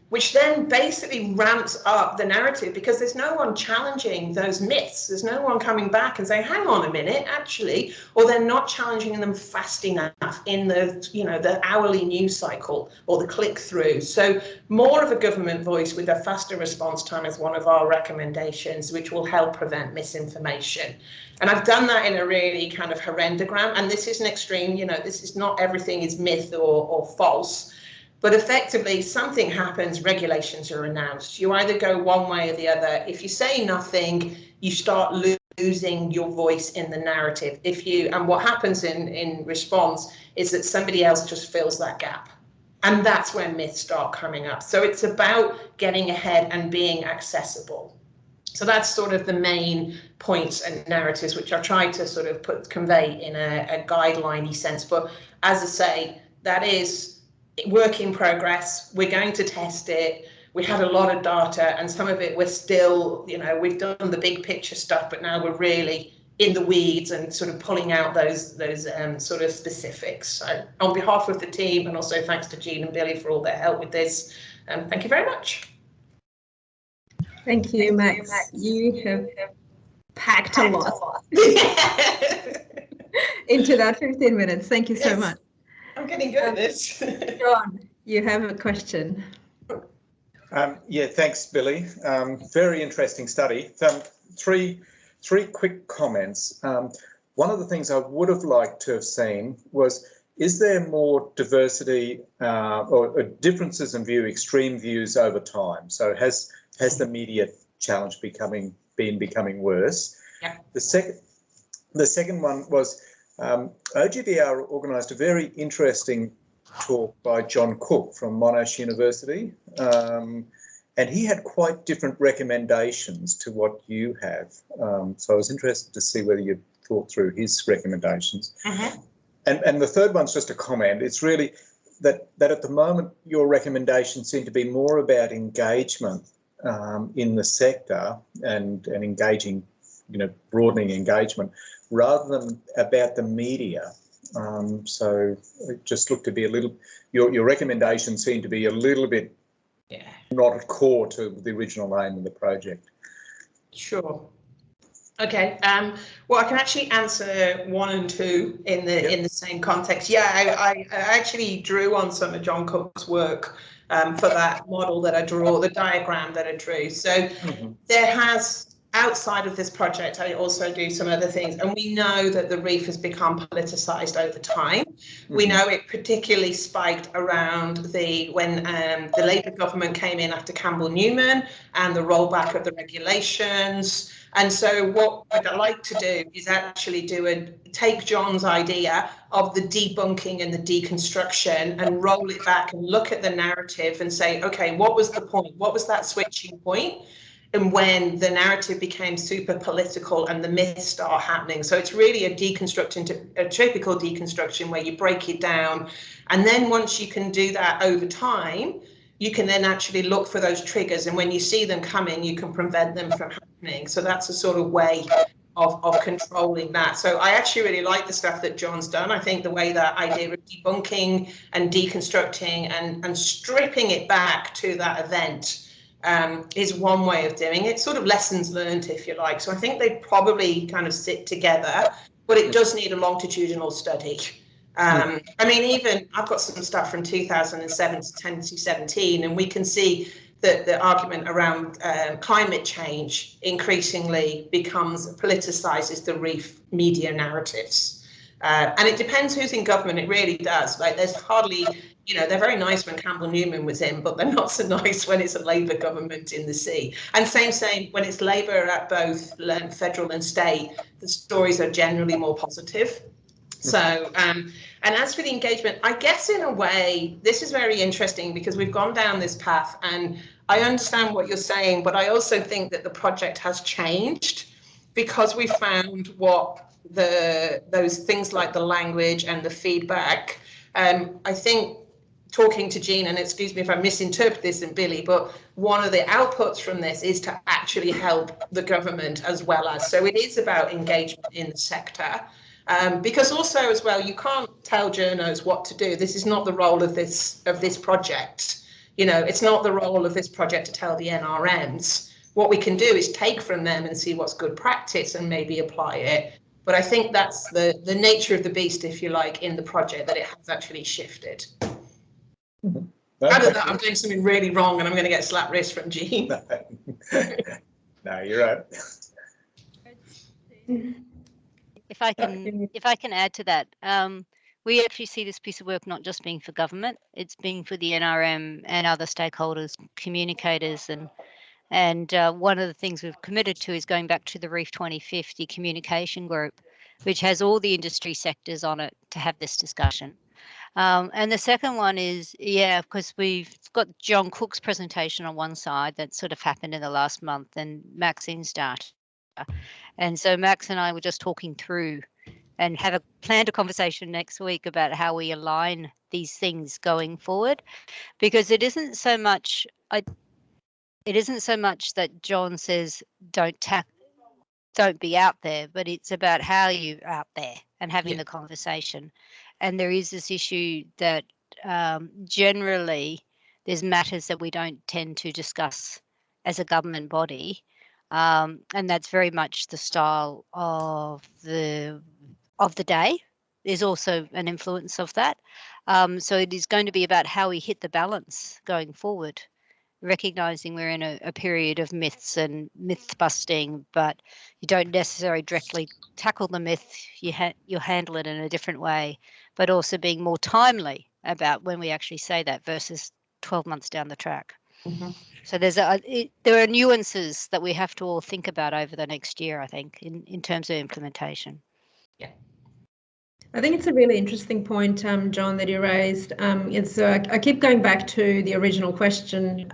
which then basically ramps up the narrative because there's no one challenging those myths. There's no one coming back and saying, hang on a minute, actually, or they're not challenging them fast enough in the, you know, the hourly news cycle or the click through. So more of a government voice with a faster response time is one of our recommendations, which will help prevent misinformation. And I've done that in a really kind of horrendogram, and this is an extreme, you know, this is not everything is myth or false, but effectively something happens, regulations are announced. You either go one way or the other. If you say nothing, you start losing your voice in the narrative. And what happens in response is that somebody else just fills that gap. And that's when myths start coming up. So it's about getting ahead and being accessible. So that's sort of the main points and narratives, which I tried to sort of convey in a guideline-y sense. But as I say, that is work in progress. We're going to test it. We had a lot of data, and some of it we're still, you know, we've done the big picture stuff, but now we're really in the weeds and sort of pulling out those sort of specifics. So on behalf of the team, and also thanks to Jean and Billy for all their help with this, thank you very much.
Thank you, Max. You have packed a lot into that 15 minutes. Thank you so much.
I'm getting good at this.
John, you have a question.
Yeah, thanks, Billy. Very interesting study. Three quick comments. One of the things I would have liked to have seen was, is there more diversity or differences in extreme views over time? So has the media challenge been becoming worse?
Yeah.
The second one was OGVR organised a very interesting talk by John Cook from Monash University, and he had quite different recommendations to what you have. So I was interested to see whether you thought through his recommendations.
Mm-hmm.
And the third one's just a comment. It's really that at the moment your recommendations seem to be more about engagement in the sector and engaging, you know, broadening engagement rather than about the media. So it just looked to be a little, your recommendations seem to be a little bit not core to the original aim of the project.
Sure. Okay. Well, I can actually answer 1 and 2 in the same context. Yeah, I actually drew on some of John Cook's work for that model that I drew, the diagram that I drew. So there has, outside of this project, I also do some other things, and we know that the reef has become politicised over time. We know it particularly spiked around when the Labour government came in after Campbell Newman and the rollback of the regulations. And so what I'd like to do is actually take John's idea of the debunking and the deconstruction and roll it back and look at the narrative and say, okay, what was the point? What was that switching point? And when the narrative became super political and the myths start happening. So it's really a typical deconstruction where you break it down. And then once you can do that over time, you can then actually look for those triggers. And when you see them coming, you can prevent them from happening. So that's a sort of way of controlling that. So I actually really like the stuff that John's done. I think the way that idea of debunking and deconstructing and stripping it back to that event is one way of doing it, sort of lessons learned, if you like. So I think they probably kind of sit together, but it does need a longitudinal study. I mean, even I've got some stuff from 2007 to 2017, and we can see that the argument around climate change increasingly politicizes the reef media narratives. And it depends who's in government, it really does. Like, there's hardly, you know, they're very nice when Campbell Newman was in, but they're not so nice when it's a Labour government in the sea. And same when it's Labour at both federal and state, the stories are generally more positive. So, and as for the engagement, I guess in a way, this is very interesting because we've gone down this path and I understand what you're saying, but I also think that the project has changed because we found what those things like the language and the feedback. I think talking to Jean, and excuse me if I misinterpret this and Billy, but one of the outputs from this is to actually help the government as well as, so it is about engagement in the sector. Because also as well, you can't tell journos what to do. This is not the role of this project. You know, it's not the role of this project to tell the NRMs. What we can do is take from them and see what's good practice and maybe apply it. But I think that's the nature of the beast, if you like, in the project, that it has actually shifted.
No,
Other than that, I'm doing something really wrong and I'm going to get a slap wrist from Jean.
No, you're right.
If I can add to that, we actually see this piece of work not just being for government, it's being for the NRM and other stakeholders, communicators, and one of the things we've committed to is going back to the Reef 2050 communication group, which has all the industry sectors on it to have this discussion. And the second one is, because we've got John Cook's presentation on one side that sort of happened in the last month, and Maxine's data. And so Max and I were just talking through and planned a conversation next week about how we align these things going forward, because it isn't so much that John says don't be out there, but it's about how you're out there and having the conversation. And there is this issue that generally there's matters that we don't tend to discuss as a government body, and that's very much the style of the day. There's also an influence of that. So it is going to be about how we hit the balance going forward, recognizing we're in a period of myths and myth busting, but you don't necessarily directly tackle the myth. You'll handle it in a different way, but also being more timely about when we actually say that versus 12 months down the track.
Mm-hmm.
So there are nuances that we have to all think about over the next year, I think, in terms of implementation.
Yeah.
I think it's a really interesting point, John, that you raised. I keep going back to the original question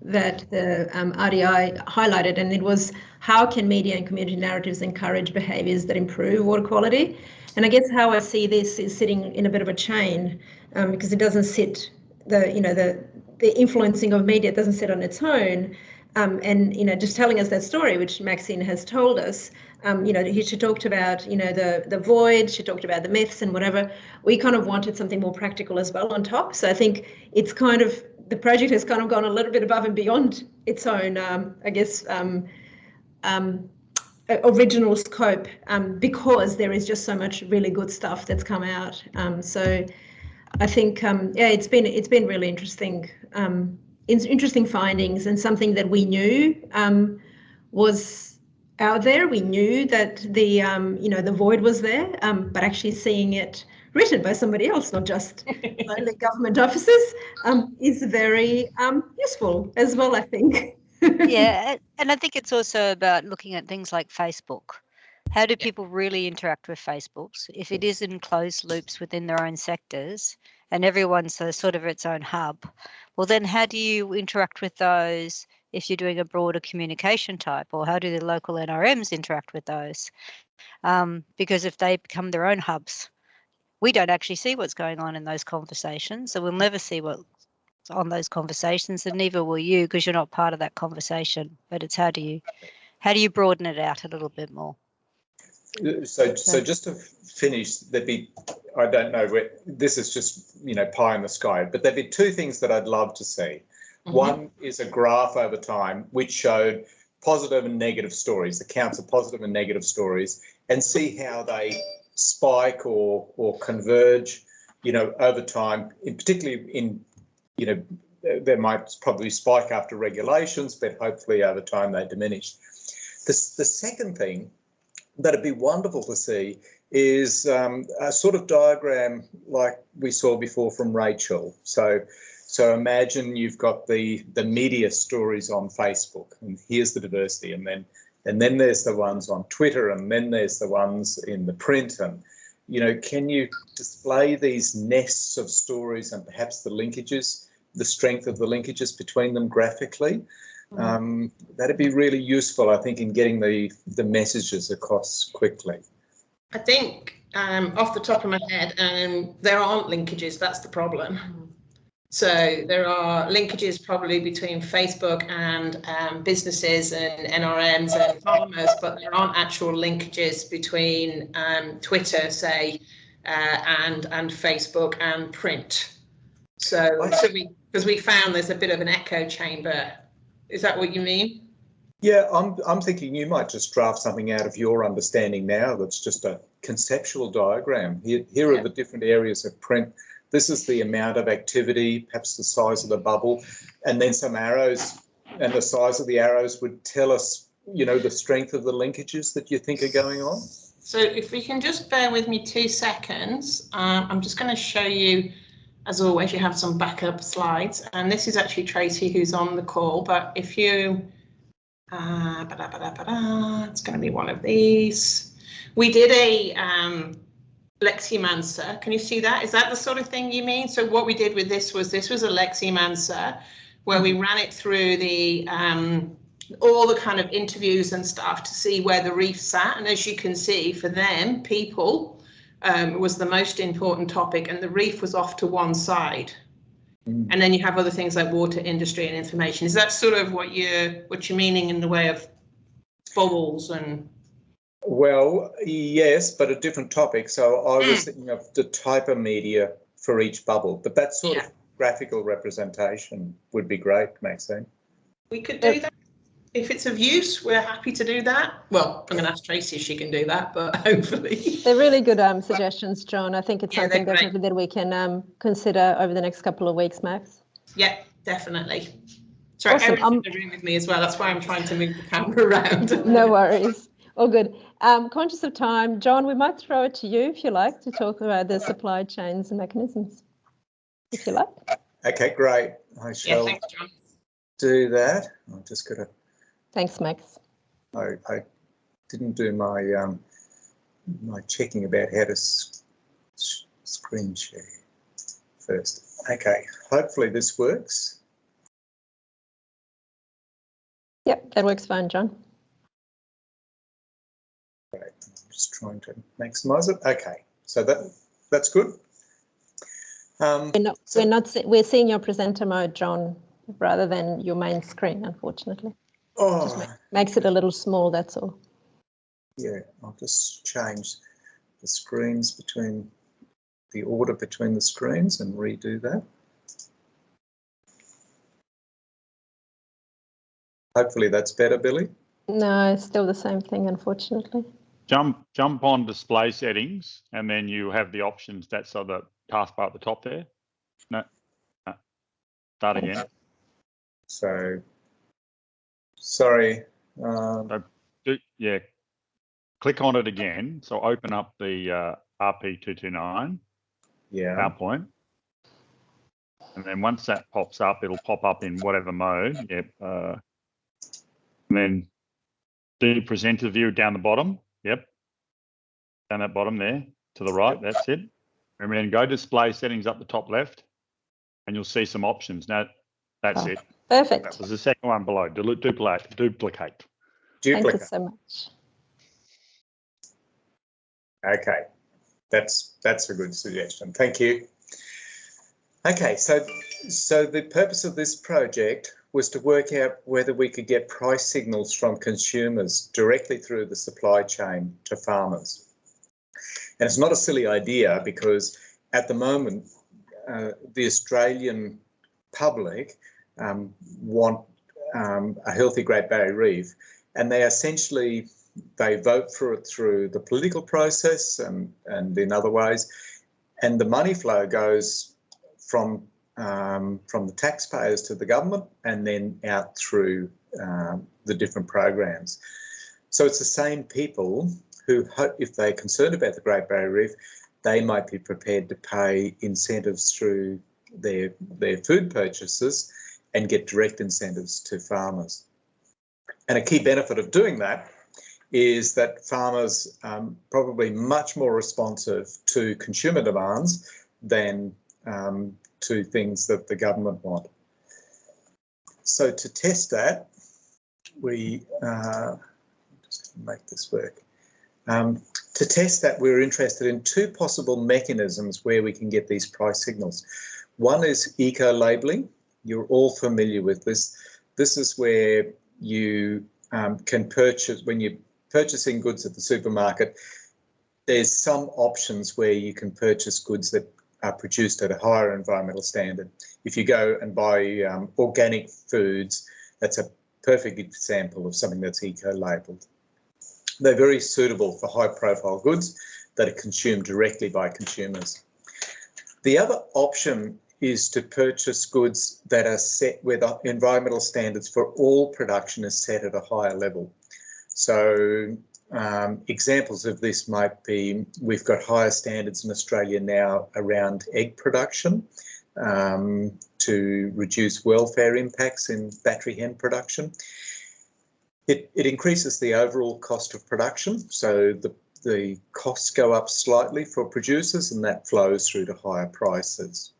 that the RDI highlighted, and it was how can media and community narratives encourage behaviours that improve water quality? And I guess how I see this is sitting in a bit of a chain, because it doesn't sit, the influencing of media doesn't sit on its own. And just telling us that story, which Maxine has told us, she talked about the void, she talked about the myths and whatever. We kind of wanted something more practical as well on top. So I think it's kind of, the project has kind of gone a little bit above and beyond its own, original scope, because there is just so much really good stuff that's come out. So I think it's been really interesting. Interesting findings, and something that we knew was out there. We knew that the void was there, but actually seeing it written by somebody else, not just only government officers, is very useful as well, I think.
Yeah, and I think it's also about looking at things like Facebook. How do people really interact with Facebooks? If it is in closed loops within their own sectors and everyone's sort of its own hub, well, then how do you interact with those if you're doing a broader communication type, or how do the local NRMs interact with those? Because if they become their own hubs, we don't actually see what's going on in those conversations, so we'll never see what's on those conversations, and neither will you, because you're not part of that conversation. But it's how do you broaden it out a little bit more?
So just to finish, I don't know, this is just, pie in the sky, but there'd be two things that I'd love to see. Mm-hmm. One is a graph over time which showed positive and negative stories, the counts of positive and negative stories, and see how they spike or converge, over time, particularly in, there might probably spike after regulations, but hopefully over time they diminish. The second thing that'd be wonderful to see is a sort of diagram like we saw before from Rachel. So imagine you've got the media stories on Facebook, and here's the diversity, and then there's the ones on Twitter, and then there's the ones in the print, and can you display these nests of stories and perhaps the linkages, the strength of the linkages between them graphically? That'd be really useful, I think, in getting the messages across quickly.
I think off the top of my head, there aren't linkages. That's the problem. So there are linkages probably between Facebook and businesses and NRMs and farmers, but there aren't actual linkages between Twitter, say, and Facebook and print. So because we found there's a bit of an echo chamber. Is that what you mean?
Yeah, I'm thinking you might just draft something out of your understanding now that's just a conceptual diagram. Here are the different areas of print. This is the amount of activity, perhaps the size of the bubble, and then some arrows, and the size of the arrows would tell us, you know, the strength of the linkages that you think are going on.
So if we can just bear with me 2 seconds, I'm just going to show you, as always, you have some backup slides, and this is actually Tracy who's on the call, but if you it's going to be one of these. We did a Leximancer. Can you see that? Is that the sort of thing you mean? So what we did with this was a Leximancer where we ran it through the all the kind of interviews and stuff to see where the reef sat. And as you can see, for them, people was the most important topic, and the reef was off to one side. And then you have other things like water, industry, and information. Is that sort of what you're meaning in the way of bubbles and?
Well, yes, but a different topic. So I was thinking of the type of media for each bubble, but that sort of graphical representation would be great, Maxine.
We could do that. If it's of use, we're happy to do that. Well, I'm going to ask Tracy if she can do that, but hopefully.
They're really good suggestions, John. I think it's something definitely that we can consider over the next couple of weeks, Max.
Yeah, definitely. Sorry,
awesome.
Erin's in the room with me as well. That's why I'm trying to move the camera around.
No worries. All good. Conscious of time, John, we might throw it to you if you like to talk about the supply chains and mechanisms, if you like.
Okay, great. I shall
thanks, John.
Do that. I'm just going to.
Thanks, Max.
I didn't do my my checking about how to screen share first. Okay, hopefully this works.
Yep, that works fine, John.
Great. I'm just trying to maximise it. Okay, so that's good.
We're seeing your presenter mode, John, rather than your main screen, unfortunately. Just makes it a little small, that's all.
Yeah, I'll just change the screens between the order between the screens and redo that. Hopefully that's better, Billy.
No, it's still the same thing, unfortunately.
Jump on display settings, and then you have the options. That's on the taskbar at the top there. No. Start again.
So, sorry.
Click on it again. So open up the RP229 PowerPoint. And then once that pops up, it'll pop up in whatever mode. Yep. And then do presenter view down the bottom. Yep. Down that bottom there to the right. That's it. And then go display settings up the top left, and you'll see some options. Now, that's it.
Perfect.
That was the second one below. Duplicate.
Thank you so much.
Okay, that's a good suggestion. Thank you. Okay, so the purpose of this project was to work out whether we could get price signals from consumers directly through the supply chain to farmers. And it's not a silly idea, because at the moment, the Australian public want a healthy Great Barrier Reef, and they vote for it through the political process and in other ways, and the money flow goes from the taxpayers to the government and then out through the different programs. So it's the same people who, if they're concerned about the Great Barrier Reef, they might be prepared to pay incentives through their food purchases and get direct incentives to farmers. And a key benefit of doing that is that farmers are probably much more responsive to consumer demands than to things that the government want. So to test that, we just make this work. To test that, we're interested in two possible mechanisms where we can get these price signals. One is eco-labelling. You're all familiar with this. This is where you can purchase, when you're purchasing goods at the supermarket, there's some options where you can purchase goods that are produced at a higher environmental standard. If you go and buy organic foods, that's a perfect example of something that's eco-labelled. They're very suitable for high-profile goods that are consumed directly by consumers. The other option is to purchase goods that are set where the environmental standards for all production is set at a higher level. So examples of this might be, we've got higher standards in Australia now around egg production to reduce welfare impacts in battery hen production. It increases the overall cost of production, so the costs go up slightly for producers, and that flows through to higher prices.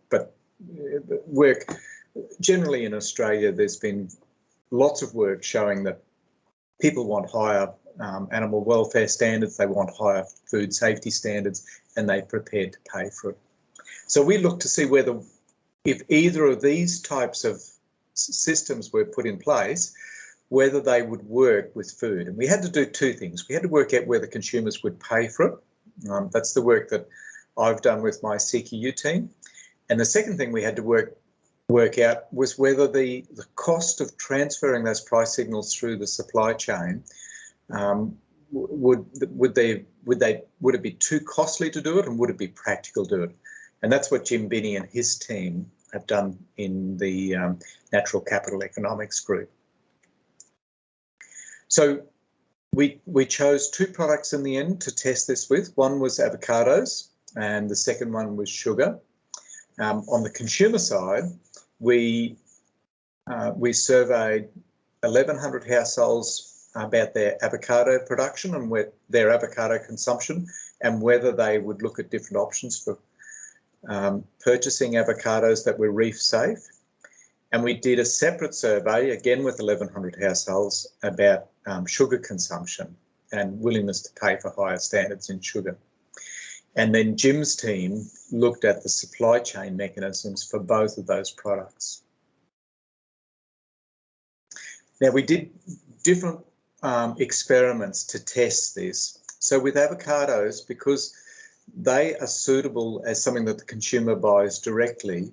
But work generally in Australia, there's been lots of work showing that people want higher animal welfare standards, they want higher food safety standards, and they're prepared to pay for it. So we look to see whether, if either of these types of systems were put in place, whether they would work with food. And we had to do two things. We had to work out whether consumers would pay for it. That's the work that I've done with my CQU team. And the second thing we had to work out was whether the cost of transferring those price signals through the supply chain would it be too costly to do it, and would it be practical to do it? And that's what Jim Binney and his team have done in the Natural Capital Economics group. So we chose two products in the end to test this with. One was avocados, and the second one was sugar. On the consumer side, we surveyed 1,100 households about their avocado production and their avocado consumption, and whether they would look at different options for purchasing avocados that were reef safe. And we did a separate survey, again with 1,100 households, about sugar consumption and willingness to pay for higher standards in sugar. And then Jim's team looked at the supply chain mechanisms for both of those products. Now, we did different experiments to test this. So with avocados, because they are suitable as something that the consumer buys directly,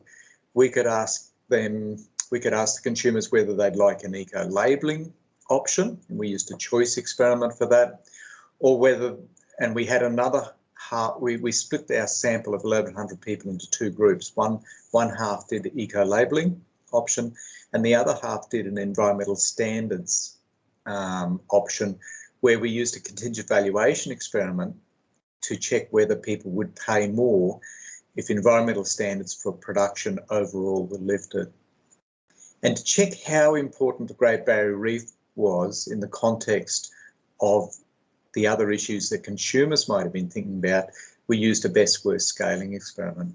we could ask the consumers whether they'd like an eco-labelling option, and we used a choice experiment for that, or whether, and we had another half, we split our sample of 1,100 people into two groups. One half did the eco-labelling option, and the other half did an environmental standards option, where we used a contingent valuation experiment to check whether people would pay more if environmental standards for production overall were lifted. And to check how important the Great Barrier Reef was in the context of the other issues that consumers might have been thinking about, we used a best-worst scaling experiment.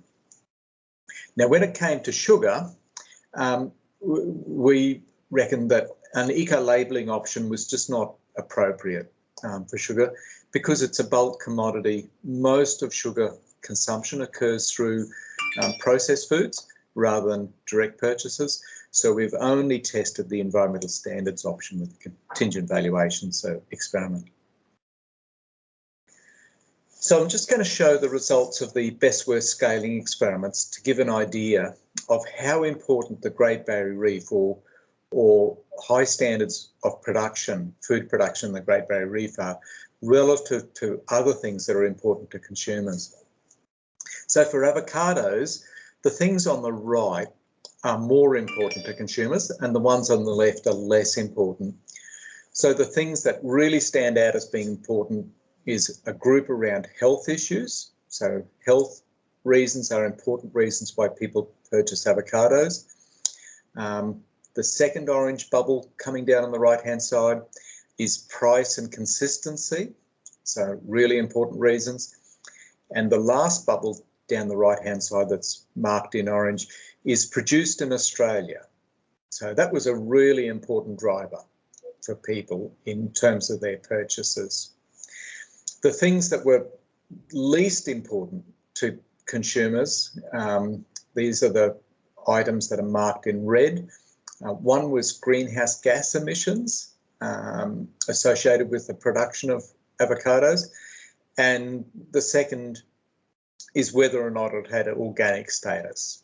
Now, when it came to sugar, we reckoned that an eco-labelling option was just not appropriate for sugar because it's a bulk commodity. Most of sugar consumption occurs through processed foods rather than direct purchases. So we've only tested the environmental standards option with the contingent valuation experiment. So I'm just going to show the results of the best-worst scaling experiments to give an idea of how important the Great Barrier Reef or high standards of production, food production in the Great Barrier Reef are relative to other things that are important to consumers. So for avocados, the things on the right are more important to consumers and the ones on the left are less important. So the things that really stand out as being important is a group around health issues. So health reasons are important reasons why people purchase avocados. The second orange bubble coming down on the right-hand side is price and consistency. So really important reasons. And the last bubble down the right-hand side that's marked in orange is produced in Australia. So that was a really important driver for people in terms of their purchases. The things that were least important to consumers, these are the items that are marked in red. One was greenhouse gas emissions associated with the production of avocados. And the second is whether or not it had an organic status.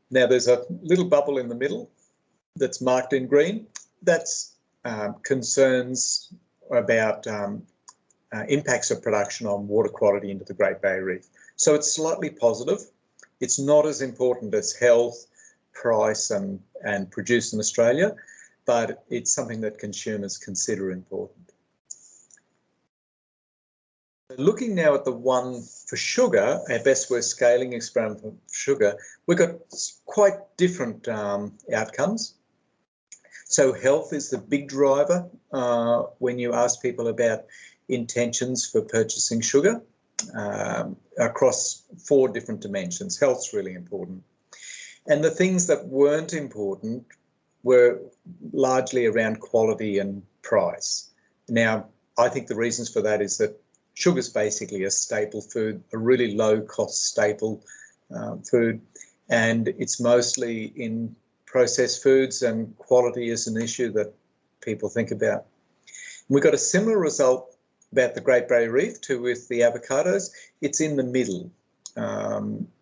Now there's a little bubble in the middle that's marked in green. That's concerns about impacts of production on water quality into the Great Barrier Reef. So it's slightly positive. It's not as important as health, price and produce in Australia, but it's something that consumers consider important. Looking now at the one for sugar, our best worst scaling experiment for sugar, we've got quite different outcomes. So health is the big driver when you ask people about intentions for purchasing sugar across 4 different dimensions. Health's really important. And the things that weren't important were largely around quality and price. Now, I think the reasons for that is that sugar's basically a staple food, a really low-cost staple food, and it's mostly in processed foods, and quality is an issue that people think about. We got a similar result about the Great Barrier Reef to with the avocados. It's in the middle.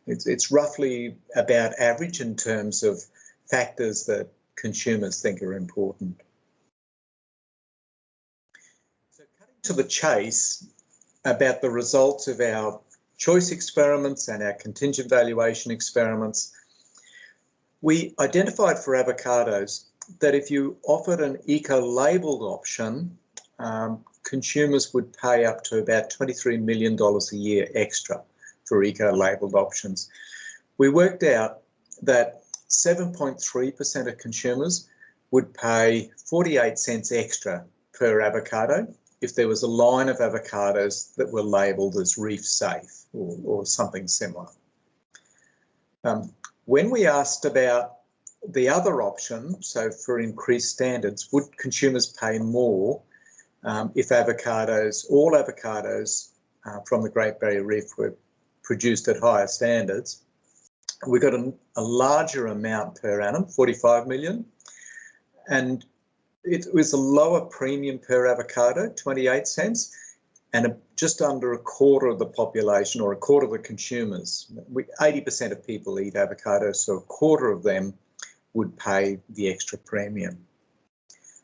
It's roughly about average in terms of factors that consumers think are important. So cutting to the chase about the results of our choice experiments and our contingent valuation experiments, we identified for avocados that if you offered an eco-labelled option, consumers would pay up to about $23 million a year extra for eco-labelled options. We worked out that 7.3% of consumers would pay 48 cents extra per avocado if there was a line of avocados that were labelled as reef safe or something similar. When we asked about the other option, so for increased standards, would consumers pay more if all avocados from the Great Barrier Reef were produced at higher standards? We got a larger amount per annum, 45 million, and it was a lower premium per avocado, 28 cents, and just under a quarter of the population or a quarter of the consumers. 80% of people eat avocados, so a quarter of them would pay the extra premium.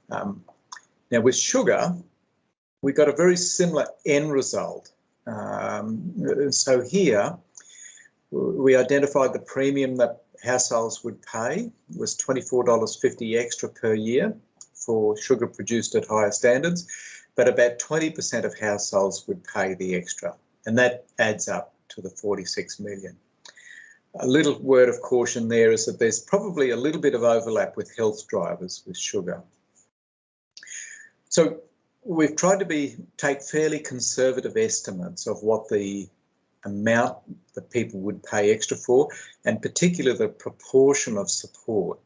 Now with sugar, we got a very similar end result. So here, we identified the premium that households would pay was $24.50 extra per year for sugar produced at higher standards, but about 20% of households would pay the extra, and that adds up to the 46 million. A little word of caution there is that there's probably a little bit of overlap with health drivers with sugar. So we've tried to take fairly conservative estimates of what the amount that people would pay extra for, and particularly the proportion of support.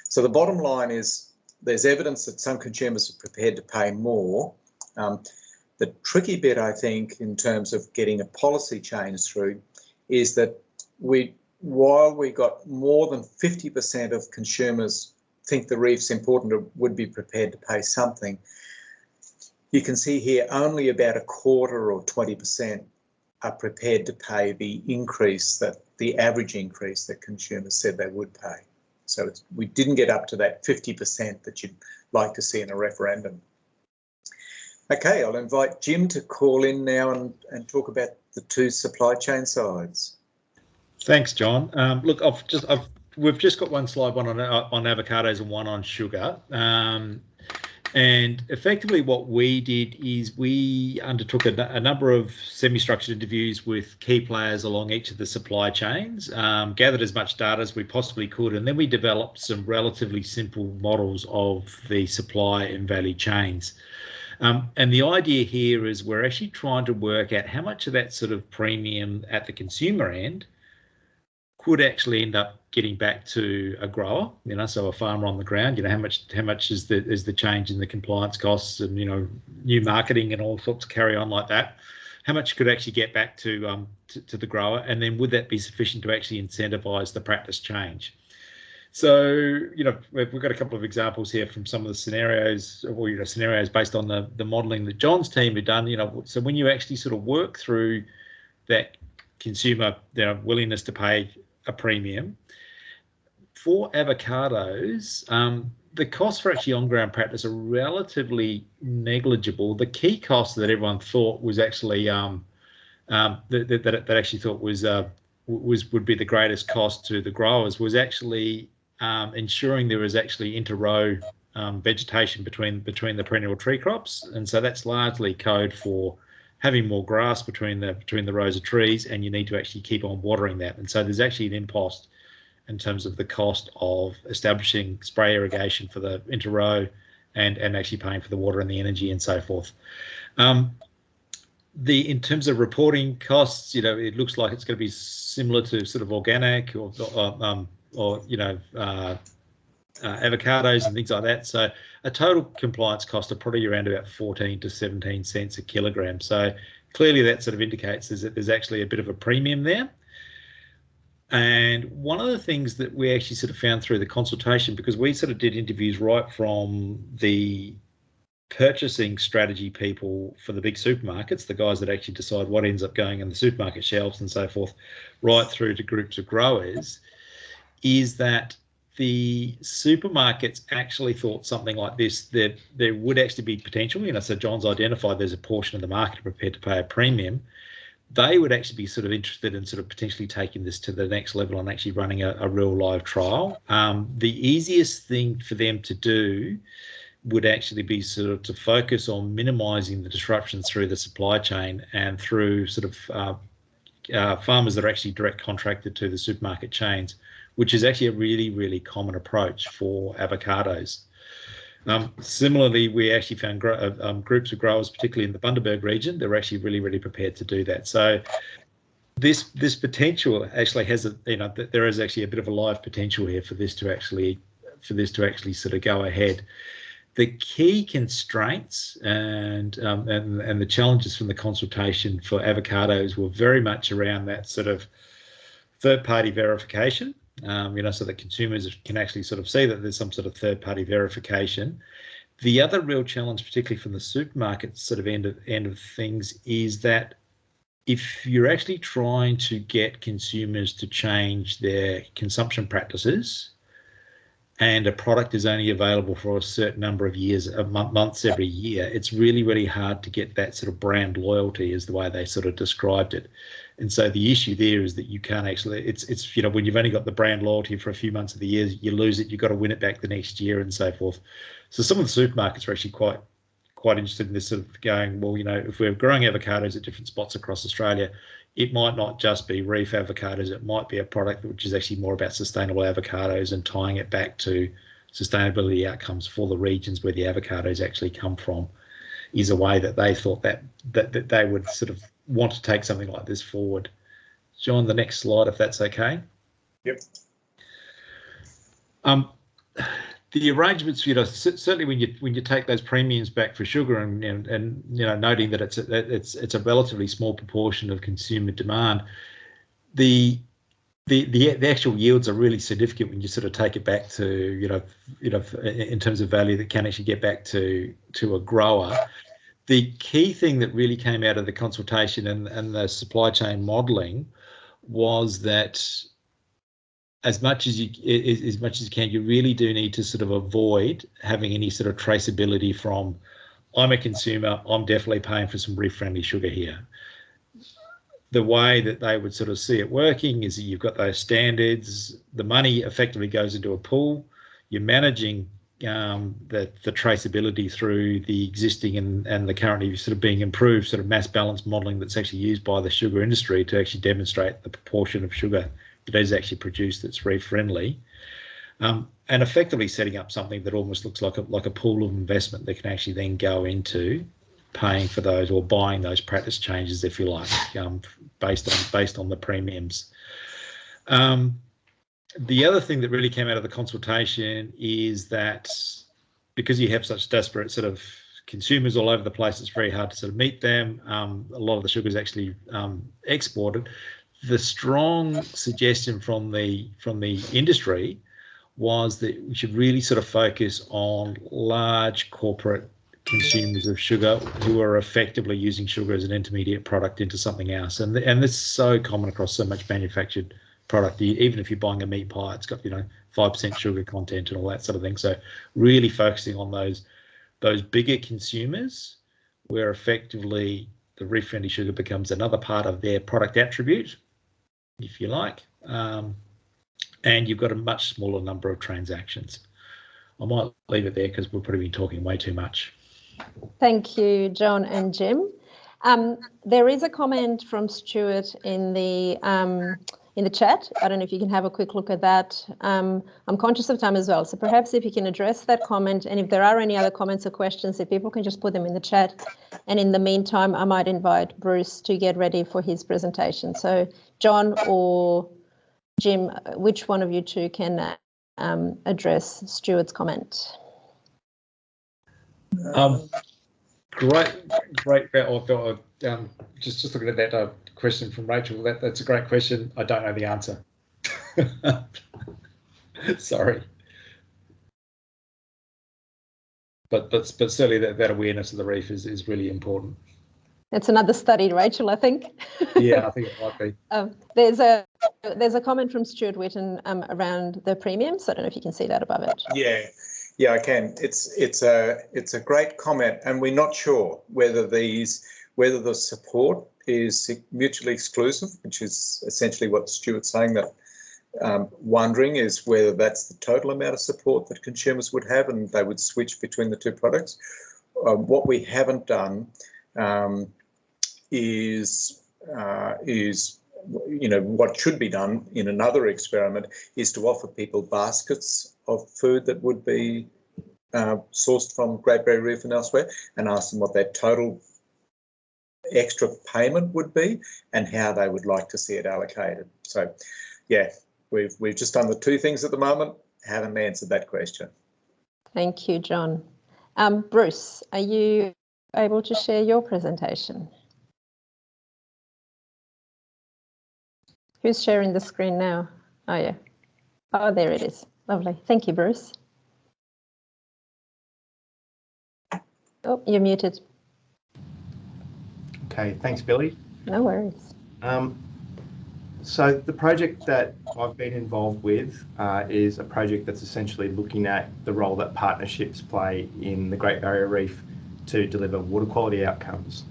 So the bottom line is there's evidence that some consumers are prepared to pay more. The tricky bit, I think, in terms of getting a policy change through is that while we got more than 50% of consumers think the reef's important, would be prepared to pay something, you can see here only about a quarter or 20% are prepared to pay the average increase that consumers said they would pay. So we didn't get up to that 50% that you'd like to see in a referendum. Okay, I'll invite Jim to call in now and talk about the 2 supply chain sides.
Thanks, John. Look, we've just got one slide, one on avocados and one on sugar. And effectively what we did is we undertook a number of semi-structured interviews with key players along each of the supply chains, gathered as much data as we possibly could, and then we developed some relatively simple models of the supply and value chains. And the idea here is we're actually trying to work out how much of that sort of premium at the consumer end could actually end up getting back to a grower, so a farmer on the ground. How much is the change in the compliance costs and new marketing and all sorts of carry on like that? How much could actually get back to the grower, and then would that be sufficient to actually incentivise the practice change? So we've got a couple of examples here from some of the scenarios, or scenarios based on the modelling that John's team had done. So when you actually sort of work through that consumer willingness to pay a premium. For avocados, the costs for actually on-ground practice are relatively negligible. The key cost that everyone thought was actually that actually thought would be the greatest cost to the growers was actually ensuring there was actually inter-row vegetation between the perennial tree crops, and so that's largely code for having more grass between the rows of trees, and you need to actually keep on watering that. And so there's actually an impost in terms of the cost of establishing spray irrigation for the inter-row and actually paying for the water and the energy and so forth. In terms of reporting costs, it looks like it's going to be similar to sort of organic or avocados and things like that. So a total compliance cost of probably around about 14 to 17 cents a kilogram. So clearly that sort of indicates that there's actually a bit of a premium there. And one of the things that we actually sort of found through the consultation, because we sort of did interviews right from the purchasing strategy people for the big supermarkets, the guys that actually decide what ends up going in the supermarket shelves and so forth, right through to groups of growers, is that the supermarkets actually thought something like this, that there would actually be potential. So John's identified there's a portion of the market prepared to pay a premium. They would actually be sort of interested in sort of potentially taking this to the next level and actually running a real live trial. The easiest thing for them to do would actually be sort of to focus on minimising the disruptions through the supply chain and through sort of farmers that are actually direct contracted to the supermarket chains, which is actually a really, really common approach for avocados. Similarly, we actually found groups of growers, particularly in the Bundaberg region, they're actually really, really prepared to do that. So this potential actually has there is actually a bit of a live potential here for this to actually sort of go ahead. The key constraints and the challenges from the consultation for avocados were very much around that sort of third-party verification. So that consumers can actually sort of see that there's some sort of third-party verification. The other real challenge, particularly from the supermarket sort of end of things, is that if you're actually trying to get consumers to change their consumption practices, and a product is only available for a certain number of months every year, it's really, really hard to get that sort of brand loyalty, is the way they sort of described it. And so the issue there is that you can't actually, it's when you've only got the brand loyalty for a few months of the year, you lose it, you've got to win it back the next year and so forth. So some of the supermarkets are actually quite interested in this sort of going, well, if we're growing avocados at different spots across Australia, it might not just be reef avocados, it might be a product which is actually more about sustainable avocados and tying it back to sustainability outcomes for the regions where the avocados actually come from, is a way that they thought that they would sort of want to take something like this forward. John, the next slide, if that's okay.
Yep.
The arrangements, certainly when you take those premiums back for sugar and noting that it's a relatively small proportion of consumer demand, the actual yields are really significant when you sort of take it back to in terms of value that can actually get back to a grower. The key thing that really came out of the consultation and the supply chain modelling was that as much as you can, you really do need to sort of avoid having any sort of traceability from, I'm a consumer, I'm definitely paying for some reef-friendly sugar here. The way that they would sort of see it working is that you've got those standards, the money effectively goes into a pool, you're managing the traceability through the existing and the currently sort of being improved sort of mass balance modelling that's actually used by the sugar industry to actually demonstrate the proportion of sugar that is actually produced that's reef friendly, and effectively setting up something that almost looks like a pool of investment that can actually then go into paying for those or buying those practice changes, if you like, based on the premiums. The other thing that really came out of the consultation is that because you have such desperate sort of consumers all over the place, it's very hard to sort of meet them. A lot of the sugar is actually exported. The strong suggestion from the industry was that we should really sort of focus on large corporate consumers of sugar who are effectively using sugar as an intermediate product into something else. And this is so common across so much manufactured product. Even if you're buying a meat pie, it's got 5% sugar content and all that sort of thing. So really focusing on those bigger consumers where effectively the reef-friendly sugar becomes another part of their product attribute, if you like, and you've got a much smaller number of transactions. I might leave it there because we've probably been talking way too much. Thank you, John and Jim. There is a comment from Stuart in the chat. I don't know if you can have a quick look at that. I'm conscious of time as well, so perhaps if you can address that comment, and if there are any other comments or questions, if people can just put them in the chat. And in the meantime, I might invite Bruce to get ready for his presentation. So John or Jim, which one of you two can address Stuart's comment? Great. Just looking at that question from Rachel. That's a great question. I don't know the answer. Sorry, but certainly that awareness of the reef is really important. It's another study, Rachel, I think. Yeah, I think it might be. There's a comment from Stuart Whitten around the premiums. I don't know if you can see that above it.
Yeah, I can. It's a great comment, and we're not sure whether the support is mutually exclusive, which is essentially what Stuart's saying. That wondering is whether that's the total amount of support that consumers would have, and they would switch between the two products. What we haven't done is what should be done in another experiment is to offer people baskets of food that would be sourced from Great Barrier Reef and elsewhere, and ask them what their total extra payment would be and how they would like to see it allocated. So, yeah, we've just done the two things at the moment. Haven't answered that question.
Thank you, John. Bruce, are you able to share your presentation? Who's sharing the screen now? Oh, yeah. Oh, there it is. Lovely. Thank you, Bruce. Oh, you're muted.
Okay, thanks, Billy.
No worries.
So the project that I've been involved with is a project that's essentially looking at the role that partnerships play in the Great Barrier Reef to deliver water quality outcomes.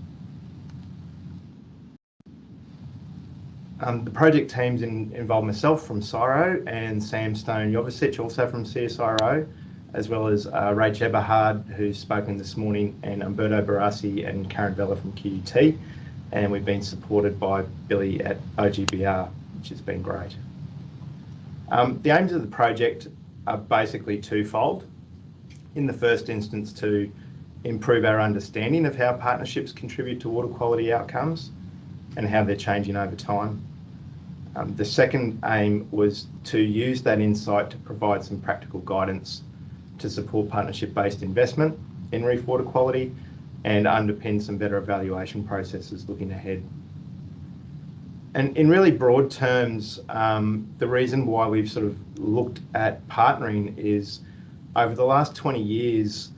The project teams involve myself from CSIRO and Sam Stone-Jovicic, also from CSIRO, as well as Rach Eberhard, who's spoken this morning, and Umberto Barassi and Karen Vella from QUT. And we've been supported by Billy at OGBR, which has been great. The aims of the project are basically twofold. In the first instance, to improve our understanding of how partnerships contribute to water quality outcomes and how they're changing over time. The second aim was to use that insight to provide some practical guidance to support partnership-based investment in reef water quality and underpin some better evaluation processes looking ahead. And in really broad terms, the reason why we've sort of looked at partnering is over the last 20 years,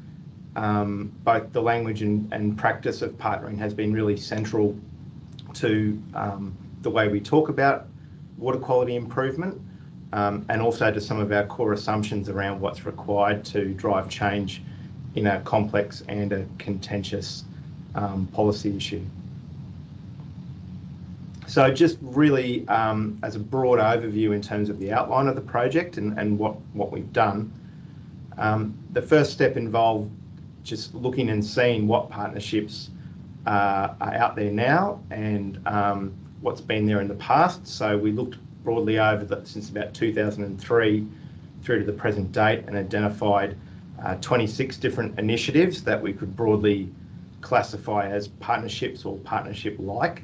both the language and practice of partnering has been really central to the way we talk about water quality improvement, and also to some of our core assumptions around what's required to drive change in a complex and a contentious policy issue. So just really as a broad overview in terms of the outline of the project and what we've done, the first step involved just looking and seeing what partnerships are out there now and what's been there in the past. So we looked broadly over since about 2003 through to the present date and identified 26 different initiatives that we could broadly classify as partnerships or partnership-like.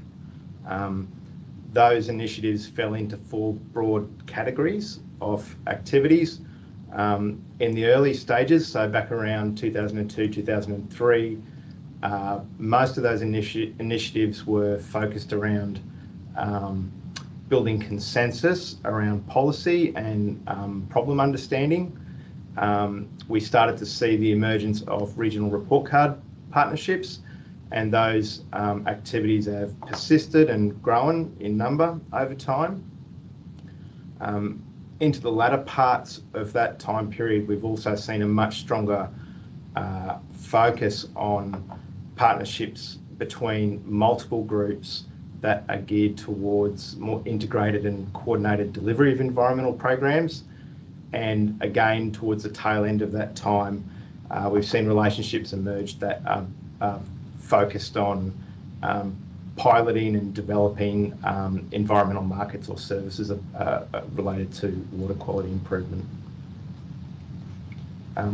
Those initiatives fell into 4 broad categories of activities. In the early stages, so back around 2002, 2003, most of those initiatives were focused around building consensus around policy and problem understanding, we started to see the emergence of regional report card partnerships, and those activities have persisted and grown in number over time. Into the latter parts of that time period, we've also seen a much stronger focus on partnerships between multiple groups that are geared towards more integrated and coordinated delivery of environmental programs. And again, towards the tail end of that time, we've seen relationships emerge that are focused on piloting and developing environmental markets or services related to water quality improvement.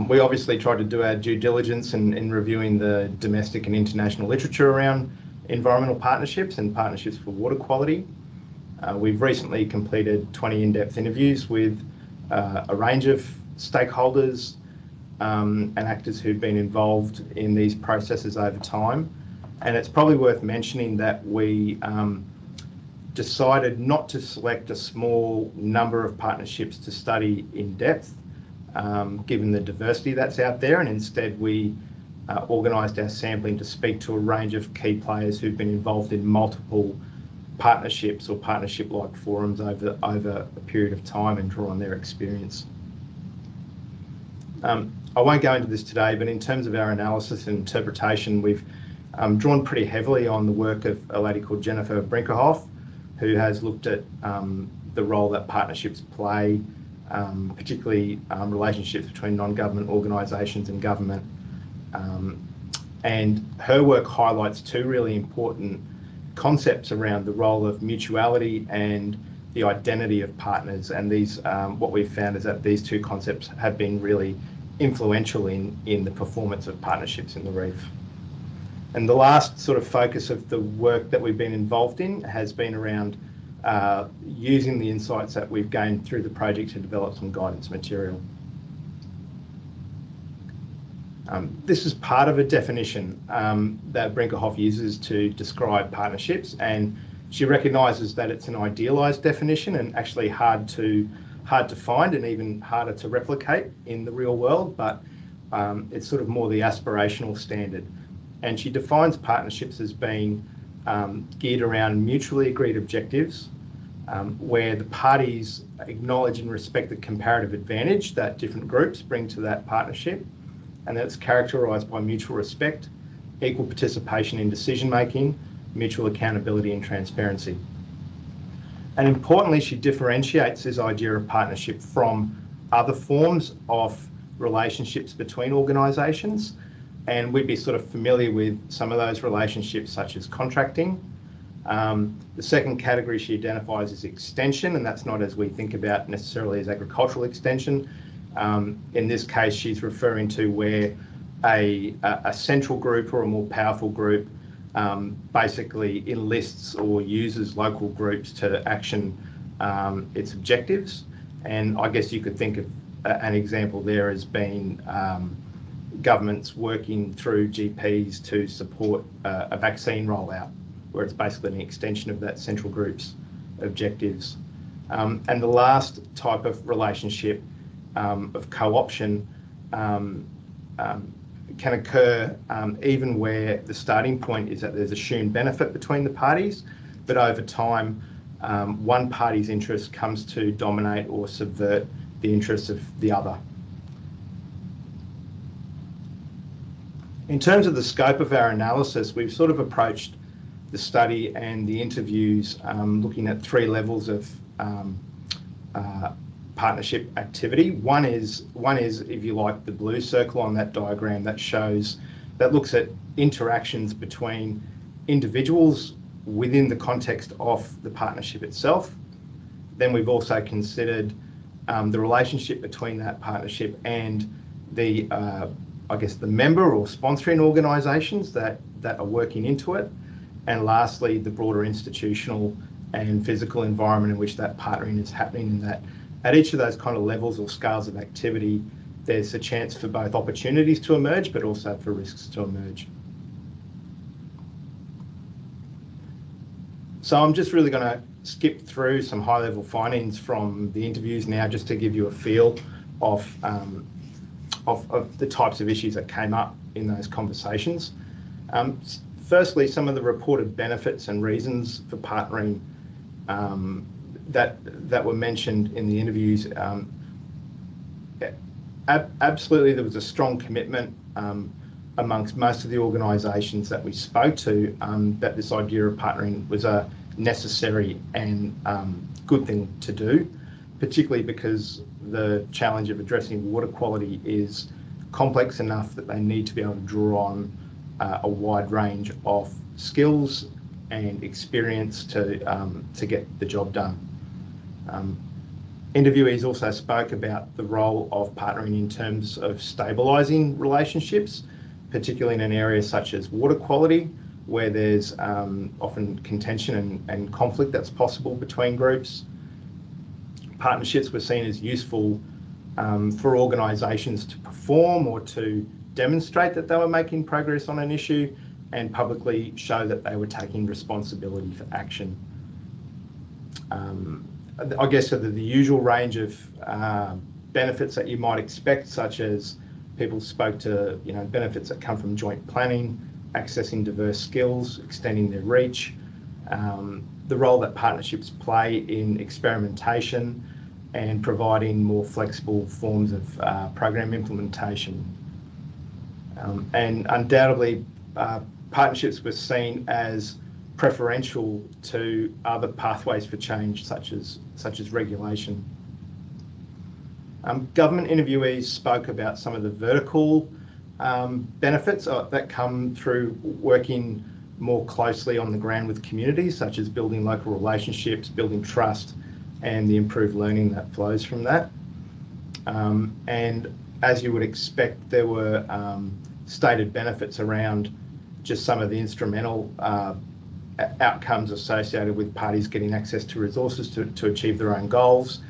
We obviously tried to do our due diligence in reviewing the domestic and international literature around environmental partnerships and partnerships for water quality. We've recently completed 20 in-depth interviews with a range of stakeholders and actors who've been involved in these processes over time. And it's probably worth mentioning that we decided not to select a small number of partnerships to study in depth, given the diversity that's out there, and instead we organised our sampling to speak to a range of key players who've been involved in multiple partnerships or partnership-like forums over a period of time and draw on their experience. I won't go into this today, but in terms of our analysis and interpretation, we've drawn pretty heavily on the work of a lady called Jennifer Brinkerhoff, who has looked at the role that partnerships play, particularly relationships between non-government organisations and government. And her work highlights two really important concepts around the role of mutuality and the identity of partners. And these, what we've found is that these two concepts have been really influential in the performance of partnerships in the reef. And the last sort of focus of the work that we've been involved in has been around using the insights that we've gained through the project to develop some guidance material. This is part of a definition that Brinkerhoff uses to describe partnerships, and she recognises that it's an idealised definition and actually hard to find and even harder to replicate in the real world, but it's sort of more the aspirational standard. And she defines partnerships as being geared around mutually agreed objectives, where the parties acknowledge and respect the comparative advantage that different groups bring to that partnership, and that's characterised by mutual respect, equal participation in decision making, mutual accountability and transparency. And importantly, she differentiates this idea of partnership from other forms of relationships between organisations. And we'd be sort of familiar with some of those relationships, such as contracting. The second category she identifies is extension, and that's not as we think about necessarily as agricultural extension. In this case, she's referring to where a central group or a more powerful group basically enlists or uses local groups to action its objectives. And I guess you could think of an example there as being governments working through GPs to support a vaccine rollout, where it's basically an extension of that central group's objectives. And the last type of relationship of co-option can occur even where the starting point is that there's assumed benefit between the parties, but over time one party's interest comes to dominate or subvert the interests of the other. In terms of the scope of our analysis, we've sort of approached the study and the interviews looking at three levels of partnership activity. One is, if you like, the blue circle on that diagram that looks at interactions between individuals within the context of the partnership itself. Then we've also considered the relationship between that partnership and the I guess the member or sponsoring organisations that are working into it. And lastly, the broader institutional and physical environment in which that partnering is happening, and that at each of those kind of levels or scales of activity, there's a chance for both opportunities to emerge, but also for risks to emerge. So I'm just really going to skip through some high-level findings from the interviews now, just to give you a feel of of the types of issues that came up in those conversations. Firstly, some of the reported benefits and reasons for partnering that were mentioned in the interviews. Absolutely, there was a strong commitment amongst most of the organisations that we spoke to that this idea of partnering was a necessary and good thing to do, particularly because the challenge of addressing water quality is complex enough that they need to be able to draw on a wide range of skills and experience to get the job done. Interviewees also spoke about the role of partnering in terms of stabilising relationships, particularly in an area such as water quality, where there's often contention and conflict that's possible between groups. Partnerships were seen as useful for organisations to perform or to demonstrate that they were making progress on an issue and publicly show that they were taking responsibility for action. I guess the usual range of benefits that you might expect, such as people spoke to benefits that come from joint planning, accessing diverse skills, extending their reach, the role that partnerships play in experimentation and providing more flexible forms of program implementation. And undoubtedly, partnerships were seen as preferential to other pathways for change, such as regulation. Government interviewees spoke about some of the vertical benefits that come through working more closely on the ground with communities, such as building local relationships, building trust, and the improved learning that flows from that. And as you would expect, there were stated benefits around just some of the instrumental outcomes associated with parties getting access to resources to achieve their own goals,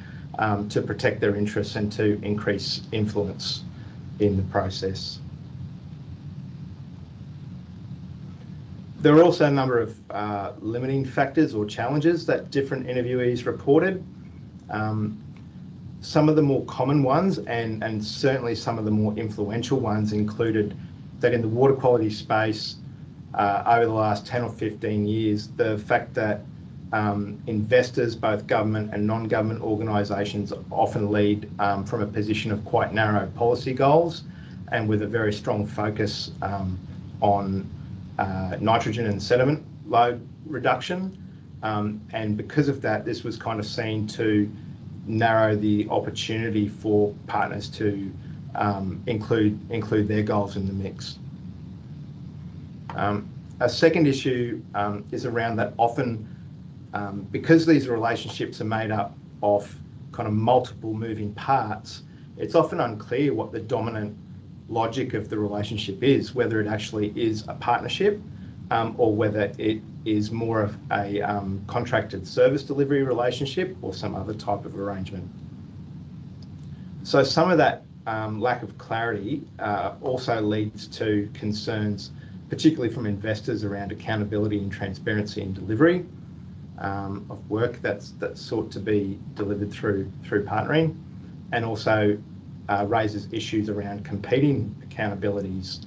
to protect their interests and to increase influence in the process. There are also a number of limiting factors or challenges that different interviewees reported. Some of the more common ones and certainly some of the more influential ones included that in the water quality space, over the last 10 or 15 years, the fact that investors, both government and non-government organisations, often lead from a position of quite narrow policy goals and with a very strong focus on nitrogen and sediment load reduction. And because of that, this was kind of seen to narrow the opportunity for partners to include their goals in the mix. A second issue is around that often, because these relationships are made up of kind of multiple moving parts, it's often unclear what the dominant logic of the relationship is, whether it actually is a partnership or whether it is more of a contracted service delivery relationship or some other type of arrangement. So some of that lack of clarity also leads to concerns, particularly from investors, around accountability and transparency in delivery of work that's sought to be delivered through partnering, and also raises issues around competing accountabilities.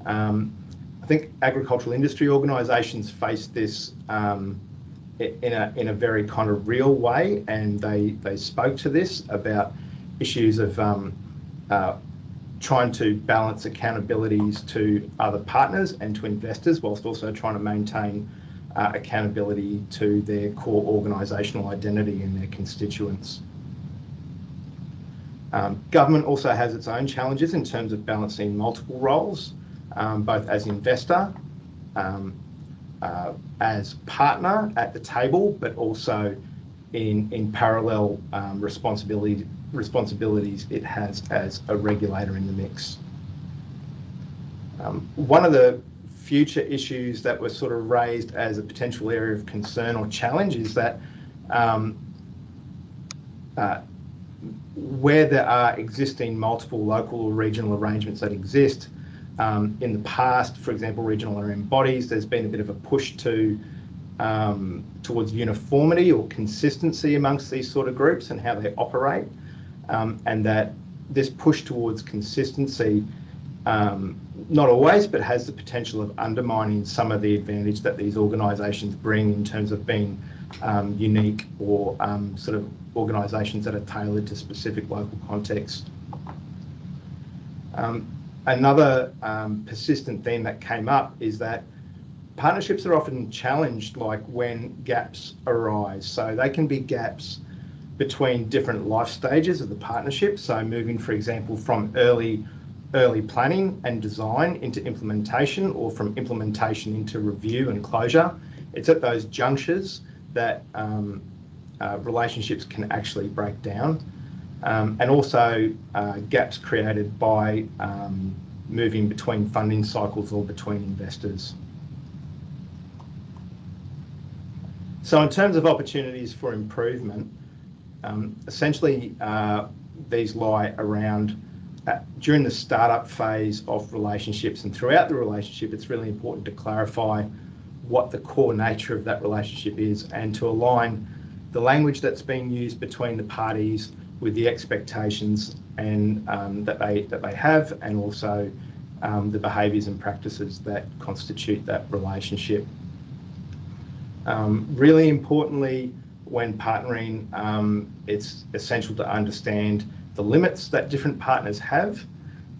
I think agricultural industry organisations face this in a very kind of real way, and they spoke to this about issues of trying to balance accountabilities to other partners and to investors, whilst also trying to maintain accountability to their core organisational identity and their constituents. Government also has its own challenges in terms of balancing multiple roles, both as investor, as partner at the table, but also in parallel responsibilities it has as a regulator in the mix. One of the future issues that were sort of raised as a potential area of concern or challenge is that where there are existing multiple local or regional arrangements that exist, in the past, for example, regional RM bodies, there's been a bit of a push towards uniformity or consistency amongst these sort of groups and how they operate, and that this push towards consistency, not always, but has the potential of undermining some of the advantage that these organisations bring in terms of being unique or sort of organisations that are tailored to specific local contexts. Another persistent theme that came up is that partnerships are often challenged, like when gaps arise. So they can be gaps between different life stages of the partnership. So moving, for example, from early planning and design into implementation, or from implementation into review and closure. It's at those junctures that relationships can actually break down. And also gaps created by moving between funding cycles or between investors. So in terms of opportunities for improvement, essentially these lie around during the startup phase of relationships, and throughout the relationship, it's really important to clarify what the core nature of that relationship is, and to align the language that's being used between the parties with the expectations and that they have, and also the behaviours and practices that constitute that relationship. Really importantly, when partnering, it's essential to understand the limits that different partners have,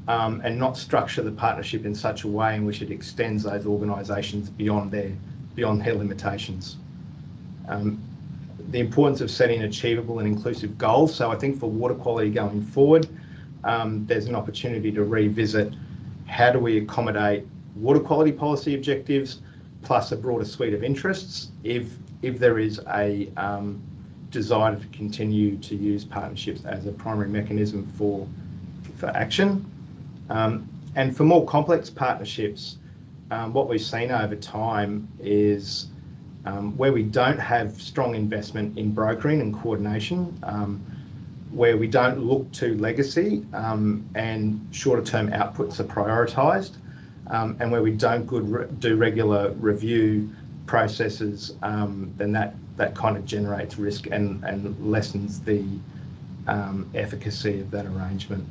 and not structure the partnership in such a way in which it extends those organisations beyond their limitations. The importance of setting achievable and inclusive goals. So I think for water quality going forward, there's an opportunity to revisit how do we accommodate water quality policy objectives plus a broader suite of interests if there is a desire to continue to use partnerships as a primary mechanism for action. And for more complex partnerships, what we've seen over time is where we don't have strong investment in brokering and coordination, where we don't look to legacy and shorter term outputs are prioritised, and where we don't do regular review processes, then that kind of generates risk and lessens the efficacy of that arrangement.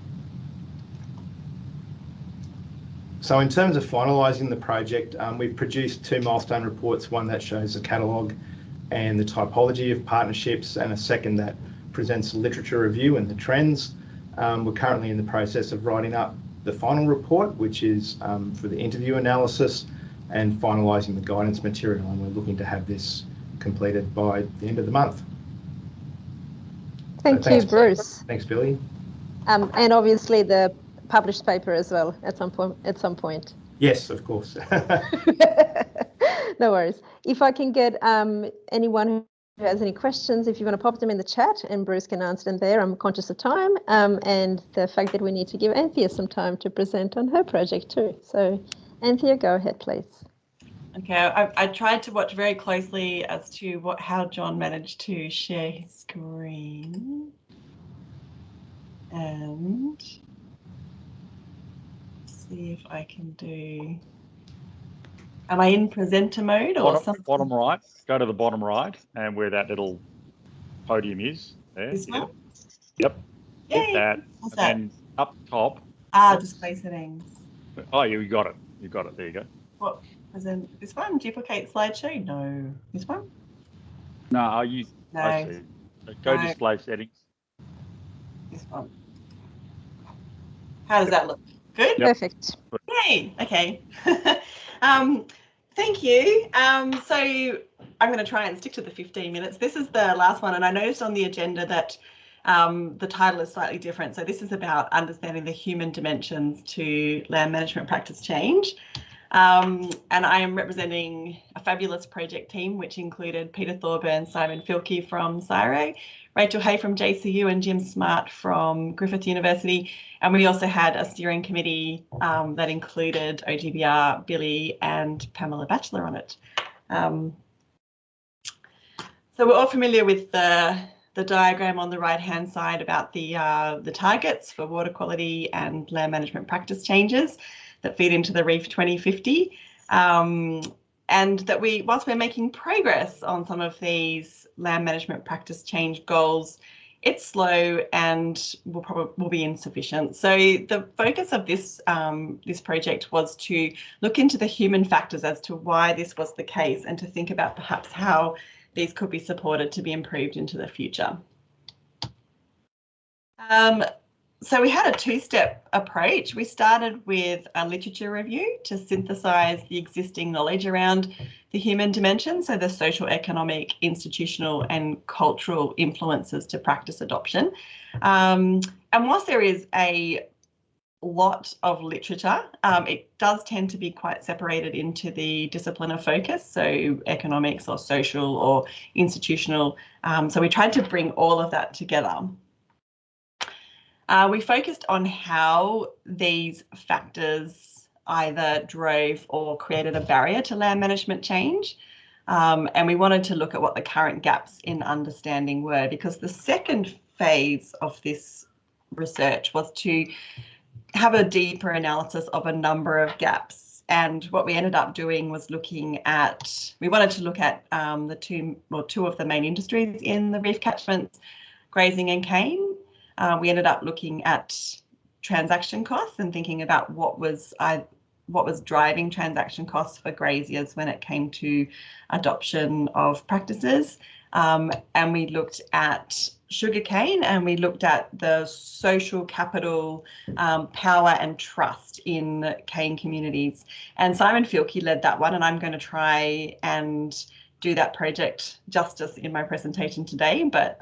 So in terms of finalising the project, we've produced 2 milestone reports, one that shows the catalogue and the typology of partnerships, and a second that presents the literature review and the trends. We're currently in the process of writing up the final report, which is for the interview analysis, and finalising the guidance material, and we're looking to have this completed by the end of the month.
Thank you, Bruce.
Thanks, Billy.
And obviously the published paper as well at some point.
Yes, of course.
No worries. If I can get anyone who has any questions, if you want to pop them in the chat and Bruce can answer them there. I'm conscious of time and the fact that we need to give Anthea some time to present on her project too. So Anthea, go ahead, please.
Okay, I tried to watch very closely as to how John managed to share his screen. And see if I can do. Am I in presenter mode or something?
Bottom right. Go to the bottom right, and where that little podium is. There.
This one?
Yep. Hit that.
What's
and
that?
then up top.
Display settings.
Oh, you got it. You got it. There you go.
What? Present this one? Duplicate slideshow? No. This one?
No,
No.
I see. Go
No.
display settings.
This one. How does that look? Good?
Yep.
Perfect.
Yay. Okay. Thank you. So I'm going to try and stick to the 15 minutes. This is the last one, and I noticed on the agenda that the title is slightly different. So this is about understanding the human dimensions to land management practice change. And I am representing a fabulous project team, which included Peter Thorburn, Simon Filkey from CSIRO, Rachel Hay from JCU, and Jim Smart from Griffith University. And we also had a steering committee that included OGBR, Billy, and Pamela Batchelor on it. So we're all familiar with the diagram on the right-hand side about the targets for water quality and land management practice changes that feed into the REEF 2050, and that whilst we're making progress on some of these land management practice change goals it's slow and will be insufficient. So the focus of this this project was to look into the human factors as to why this was the case, and to think about perhaps how these could be supported to be improved into the future. So we had a two-step approach. We started with a literature review to synthesise the existing knowledge around the human dimension, so the social, economic, institutional and cultural influences to practice adoption. And whilst there is a lot of literature, it does tend to be quite separated into the discipline of focus, so economics or social or institutional. So we tried to bring all of that together. We focused on how these factors either drove or created a barrier to land management change. And we wanted to look at what the current gaps in understanding were, because the second phase of this research was to have a deeper analysis of a number of gaps. And what we ended up doing was we wanted to look at two of the main industries in the reef catchments, grazing and cane. We ended up looking at transaction costs and thinking about what was driving transaction costs for graziers when it came to adoption of practices. And we looked at sugarcane, and we looked at the social capital, power and trust in cane communities. And Simon Fielke led that one, and I'm going to try and do that project justice in my presentation today, but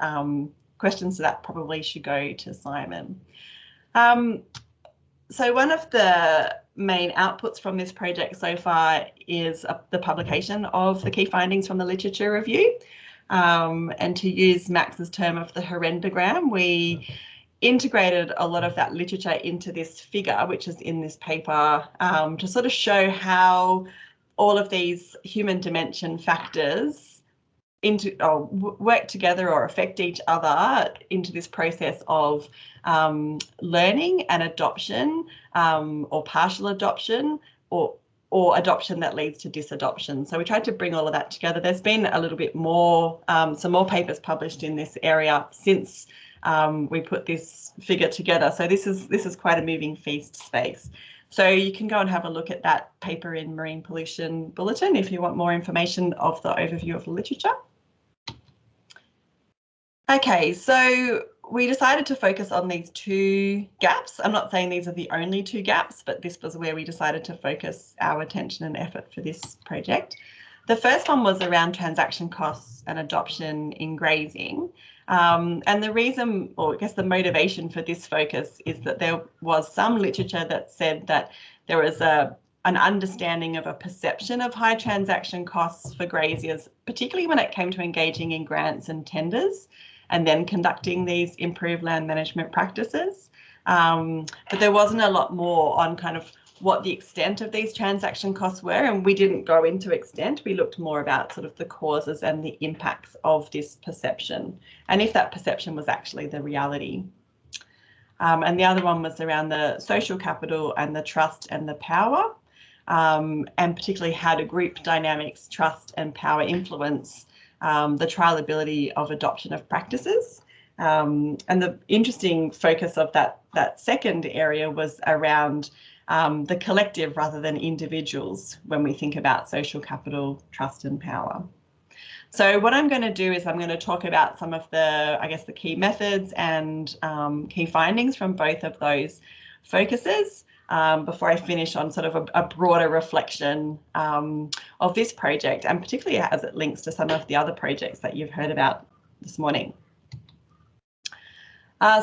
questions to that probably should go to Simon. So one of the main outputs from this project so far is the publication of the key findings from the literature review. And to use Max's term of the horrendogram, we integrated a lot of that literature into this figure, which is in this paper, to sort of how all of these human dimension factors work together or affect each other into this process of learning and adoption, or partial adoption, or adoption that leads to disadoption. So we tried to bring all of that together. There's been a little bit more, some more papers published in this area since we put this figure together. So this is quite a moving feast space. So you can go and have a look at that paper in Marine Pollution Bulletin if you want more information of the overview of the literature. Okay, so we decided to focus on these two gaps. I'm not saying these are the only two gaps, but this was where we decided to focus our attention and effort for this project. The first one was around transaction costs and adoption in grazing. And the reason, or I guess the motivation for this focus, is that there was some literature that said that there was an understanding of a perception of high transaction costs for graziers, particularly when it came to engaging in grants and tenders, and then conducting these improved land management practices. But there wasn't a lot more on kind of what the extent of these transaction costs were, and we didn't go into extent. We looked more about sort of the causes and the impacts of this perception, and if that perception was actually the reality. And the other one was around the social capital and the trust and the power, and particularly how do group dynamics, trust and power influence the trialability of adoption of practices. And the interesting focus of that second area was around the collective rather than individuals when we think about social capital, trust and power. So what I'm going to do is I'm going to talk about some of the, I guess, the key methods and key findings from both of those focuses before I finish on sort of a broader reflection of this project, and particularly as it links to some of the other projects that you've heard about this morning.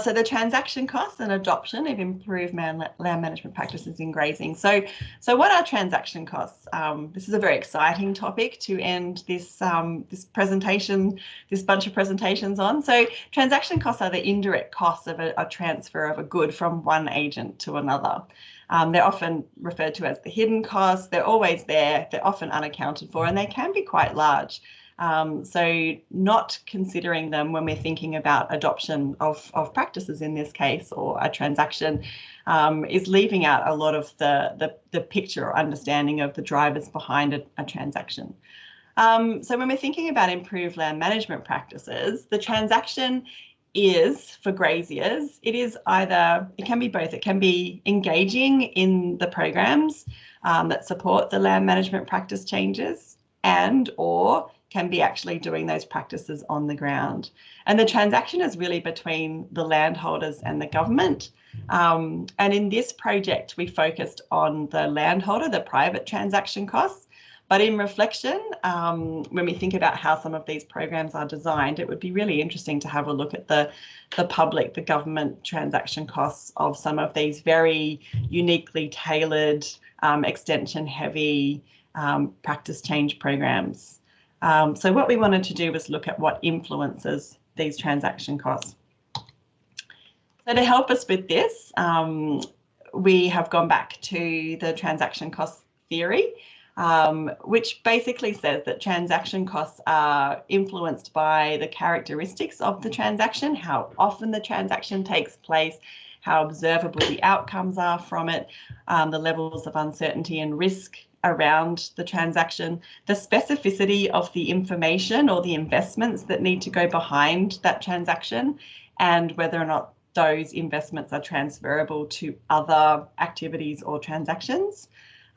So the transaction costs and adoption of improved land management practices in grazing. So what are transaction costs? This is a very exciting topic to end this this presentation, this bunch of presentations on. So transaction costs are the indirect costs of a transfer of a good from one agent to another. They're often referred to as the hidden costs. They're always there. They're often unaccounted for, and they can be quite large. So not considering them when we're thinking about adoption of practices in this case, or a transaction, is leaving out a lot of the picture or understanding of the drivers behind a transaction. So when we're thinking about improved land management practices, the transaction is for graziers, it can be both. It can be engaging in the programs that support the land management practice changes, and or can be actually doing those practices on the ground. And the transaction is really between the landholders and the government. And in this project, we focused on the landholder, the private transaction costs. But in reflection, when we think about how some of these programs are designed, it would be really interesting to have a look at the public, the government transaction costs of some of these very uniquely tailored, extension-heavy practice change programs. So what we wanted to do was look at what influences these transaction costs. So to help us with this, we have gone back to the transaction cost theory, which basically says that transaction costs are influenced by the characteristics of the transaction, how often the transaction takes place, how observable the outcomes are from it, the levels of uncertainty and risk around the transaction, the specificity of the information or the investments that need to go behind that transaction, and whether or not those investments are transferable to other activities or transactions.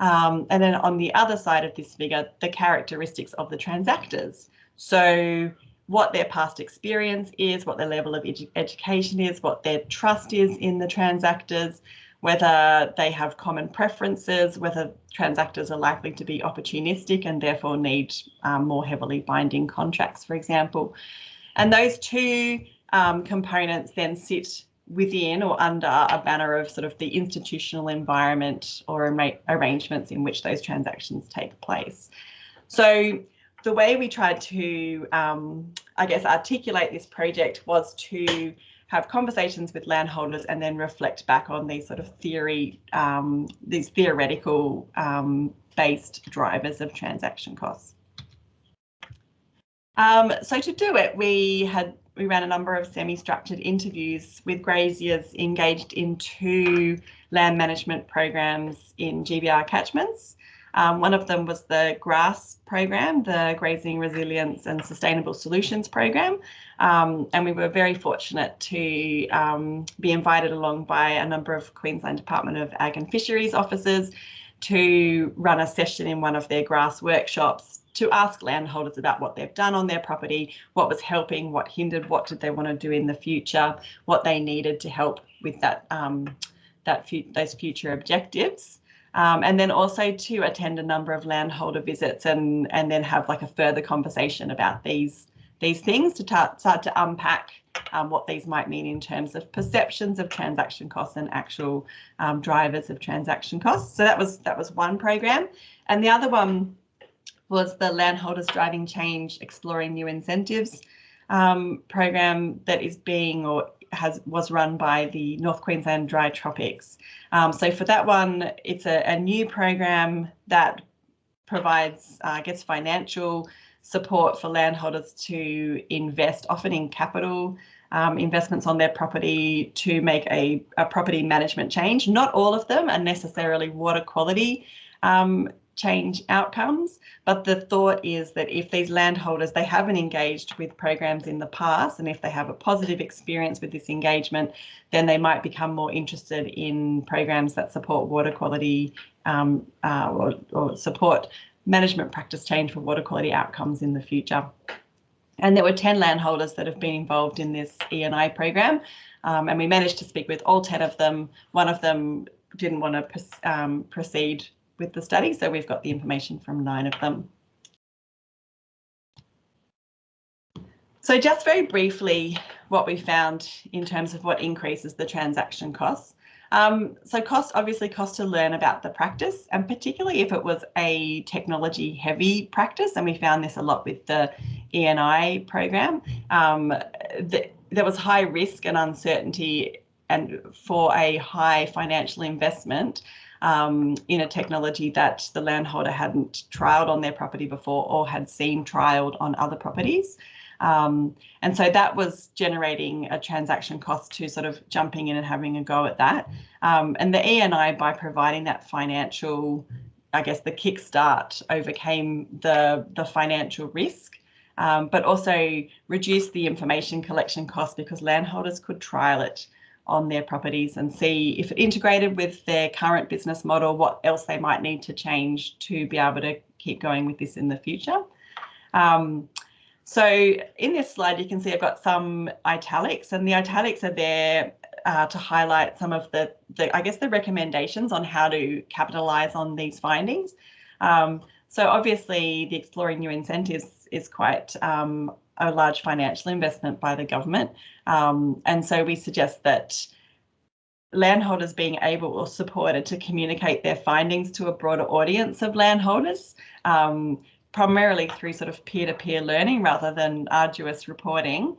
And then on the other side of this figure, the characteristics of the transactors. So what their past experience is, what their level of education is, what their trust is in the transactors, whether they have common preferences, whether transactors are likely to be opportunistic and therefore need more heavily binding contracts, for example. And those two components then sit within or under a banner of sort of the institutional environment or arrangements in which those transactions take place. So the way we tried to, I guess, articulate this project was to have conversations with landholders and then reflect back on these sort of theory, these theoretical based drivers of transaction costs. So to do it, we ran a number of semi-structured interviews with graziers engaged in 2 land management programs in GBR catchments. One of them was the GRASS program, the Grazing Resilience and Sustainable Solutions program. And we were very fortunate to be invited along by a number of Queensland Department of Ag and Fisheries officers to run a session in one of their GRASS workshops to ask landholders about what they've done on their property, what was helping, what hindered, what did they want to do in the future, what they needed to help with that, those future objectives. And then also to attend a number of landholder visits and then have like a further conversation about these things to start to unpack what these might mean in terms of perceptions of transaction costs and actual drivers of transaction costs. So that was one program, and the other one was the Landholders Driving Change Exploring New Incentives program that is being was run by the North Queensland Dry Tropics. So for that one, it's a new program that provides, I guess, financial support for landholders to invest, often in capital investments on their property to make a property management change. Not all of them are necessarily water quality change outcomes, but the thought is that if these landholders, they haven't engaged with programs in the past, and if they have a positive experience with this engagement, then they might become more interested in programs that support water quality or support management practice change for water quality outcomes in the future. And there were 10 landholders that have been involved in this E&I program, and we managed to speak with all 10 of them. One of them didn't want to proceed with the study, so we've got the information from 9 of them. So just very briefly, what we found in terms of what increases the transaction costs. So obviously cost to learn about the practice, and particularly if it was a technology heavy practice, and we found this a lot with the E&I program, there was high risk and uncertainty and for a high financial investment in a technology that the landholder hadn't trialled on their property before or had seen trialled on other properties. And so that was generating a transaction cost to sort of jumping in and having a go at that. And the E&I, by providing that financial, I guess, the kickstart, overcame the financial risk but also reduce the information collection costs because landholders could trial it on their properties and see if it integrated with their current business model, what else they might need to change to be able to keep going with this in the future. So in this slide, you can see I've got some italics, and the italics are there to highlight some of the I guess, the recommendations on how to capitalise on these findings. So obviously, the Exploring New Incentives is quite a large financial investment by the government. And so we suggest that landholders being able or supported to communicate their findings to a broader audience of landholders, primarily through sort of peer-to-peer learning rather than arduous reporting,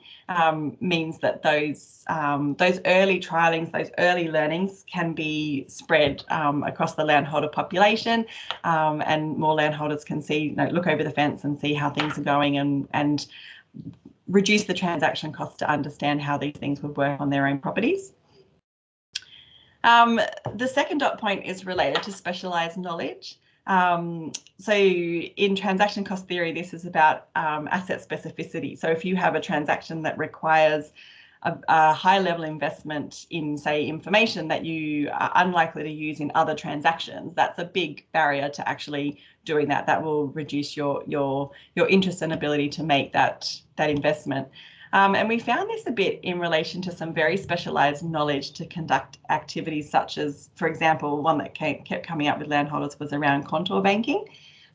means that those early trialings, those early learnings can be spread across the landholder population, and more landholders can see, look over the fence and see how things are going, and reduce the transaction costs to understand how these things would work on their own properties. The second dot point is related to specialised knowledge. So in transaction cost theory, this is about asset specificity. So if you have a transaction that requires a high level investment in, say, information that you are unlikely to use in other transactions, that's a big barrier to actually doing that. That will reduce your interest and ability to make that investment. And we found this a bit in relation to some very specialised knowledge to conduct activities such as, for example, one that kept coming up with landholders was around contour banking.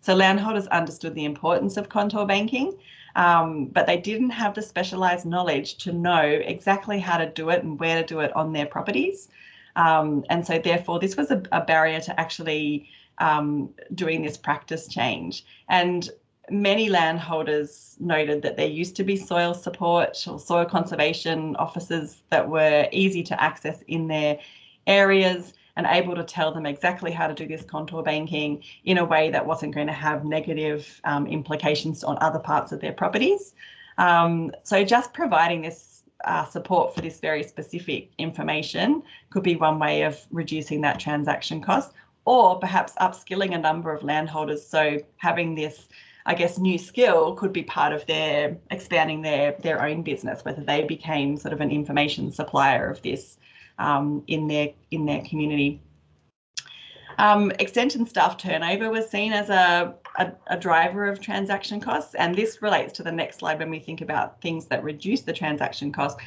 So landholders understood the importance of contour banking, but they didn't have the specialised knowledge to know exactly how to do it and where to do it on their properties. And so therefore, this was a barrier to actually doing this practice change. And many landholders noted that there used to be soil support or soil conservation officers that were easy to access in their areas and able to tell them exactly how to do this contour banking in a way that wasn't going to have negative implications on other parts of their properties. So just providing this support for this very specific information could be one way of reducing that transaction cost, or perhaps upskilling a number of landholders. So having this, I guess, new skill could be part of their expanding their own business, whether they became sort of an information supplier of this in their community. Extension staff turnover was seen as a driver of transaction costs, and this relates to the next slide when we think about things that reduce the transaction cost.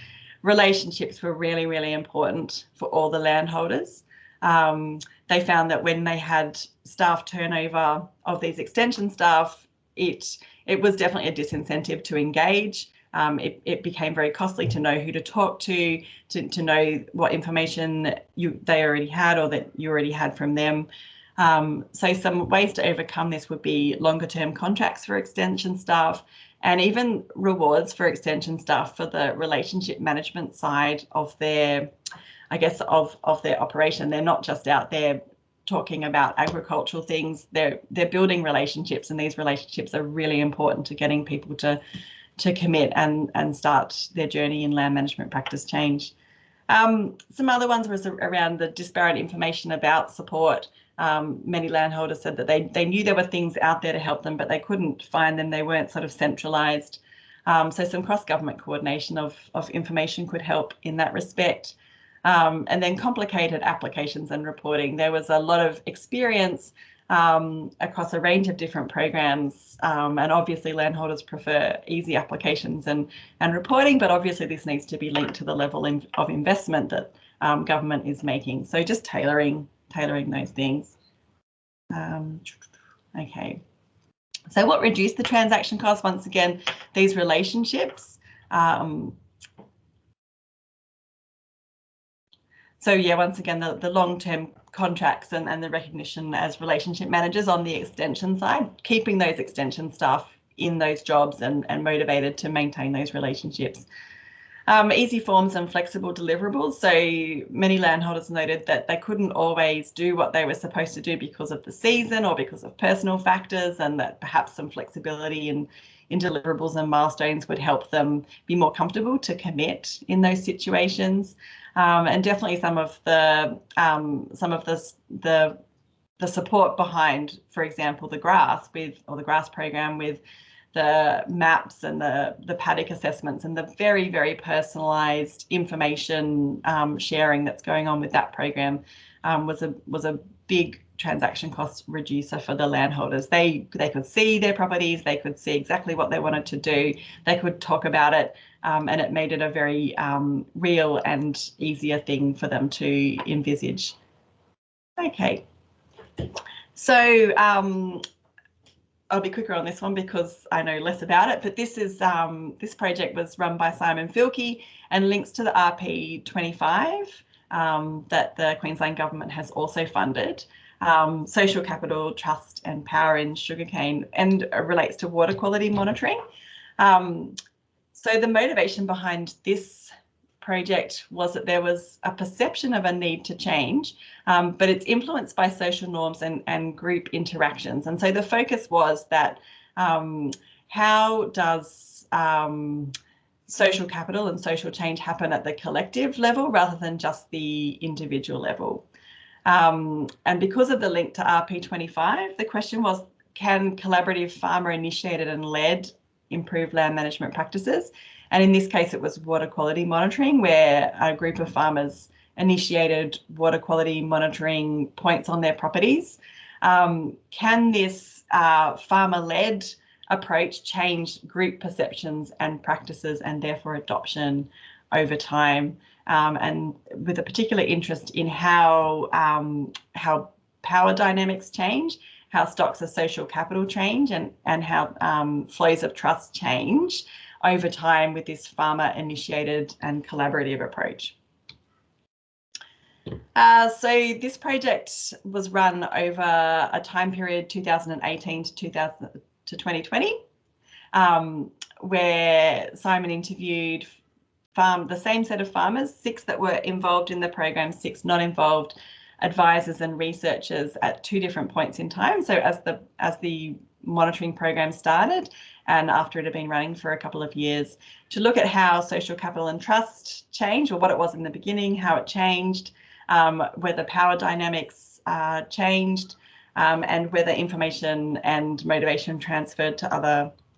Relationships were really, really important for all the landholders. They found that when they had staff turnover of these extension staff, it was definitely a disincentive to engage. It became very costly to know who to talk to know what information they already had or that you already had from them. So some ways to overcome this would be longer term contracts for extension staff, and even rewards for extension staff for the relationship management side of their, I guess, of their operation. They're not just out there talking about agricultural things, they're building relationships, and these relationships are really important to getting people to commit and start their journey in land management practice change. Some other ones was around the disparate information about support. Many landholders said that they knew there were things out there to help them, but they couldn't find them. They weren't sort of centralised. So some cross-government coordination of information could help in that respect. And then complicated applications and reporting. There was a lot of experience across a range of different programs, and obviously landholders prefer easy applications and reporting, but obviously this needs to be linked to the level of investment that government is making. So just tailoring those things. Okay. So what reduced the transaction cost? Once again, these relationships. So yeah, once again, the long-term contracts and the recognition as relationship managers on the extension side, keeping those extension staff in those jobs and motivated to maintain those relationships. Easy forms and flexible deliverables. So many landholders noted that they couldn't always do what they were supposed to do because of the season or because of personal factors, and that perhaps some flexibility in deliverables and milestones would help them be more comfortable to commit in those situations. And definitely some of the support behind, for example, the grass program with the maps and the paddock assessments and the very, very personalised information sharing that's going on with that program was a big transaction cost reducer for the landholders. They could see their properties, they could see exactly what they wanted to do, they could talk about it, and it made it a very real and easier thing for them to envisage. Okay, so I'll be quicker on this one because I know less about it, but this project was run by Simon Filkey and links to the RP25 that the Queensland Government has also funded, social capital, trust and power in sugarcane, and relates to water quality monitoring. So the motivation behind this project was that there was a perception of a need to change, but it's influenced by social norms and group interactions. And so the focus was that how does social capital and social change happen at the collective level rather than just the individual level? And because of the link to RP25, the question was, can collaborative farmer initiated and led improve land management practices? And in this case, it was water quality monitoring, where a group of farmers initiated water quality monitoring points on their properties. Can this farmer-led approach change group perceptions and practices and therefore adoption over time? And with a particular interest in how power dynamics change, how stocks of social capital change, and how flows of trust change over time with this farmer-initiated and collaborative approach. So this project was run over a time period 2018 to 2020, where Simon interviewed the same set of farmers, 6 that were involved in the program, 6 not involved, advisors and researchers at 2 different points in time. So as the monitoring program started and after it had been running for a couple of years, to look at how social capital and trust changed, or what it was in the beginning, how it changed, whether power dynamics changed, and whether information and motivation transferred to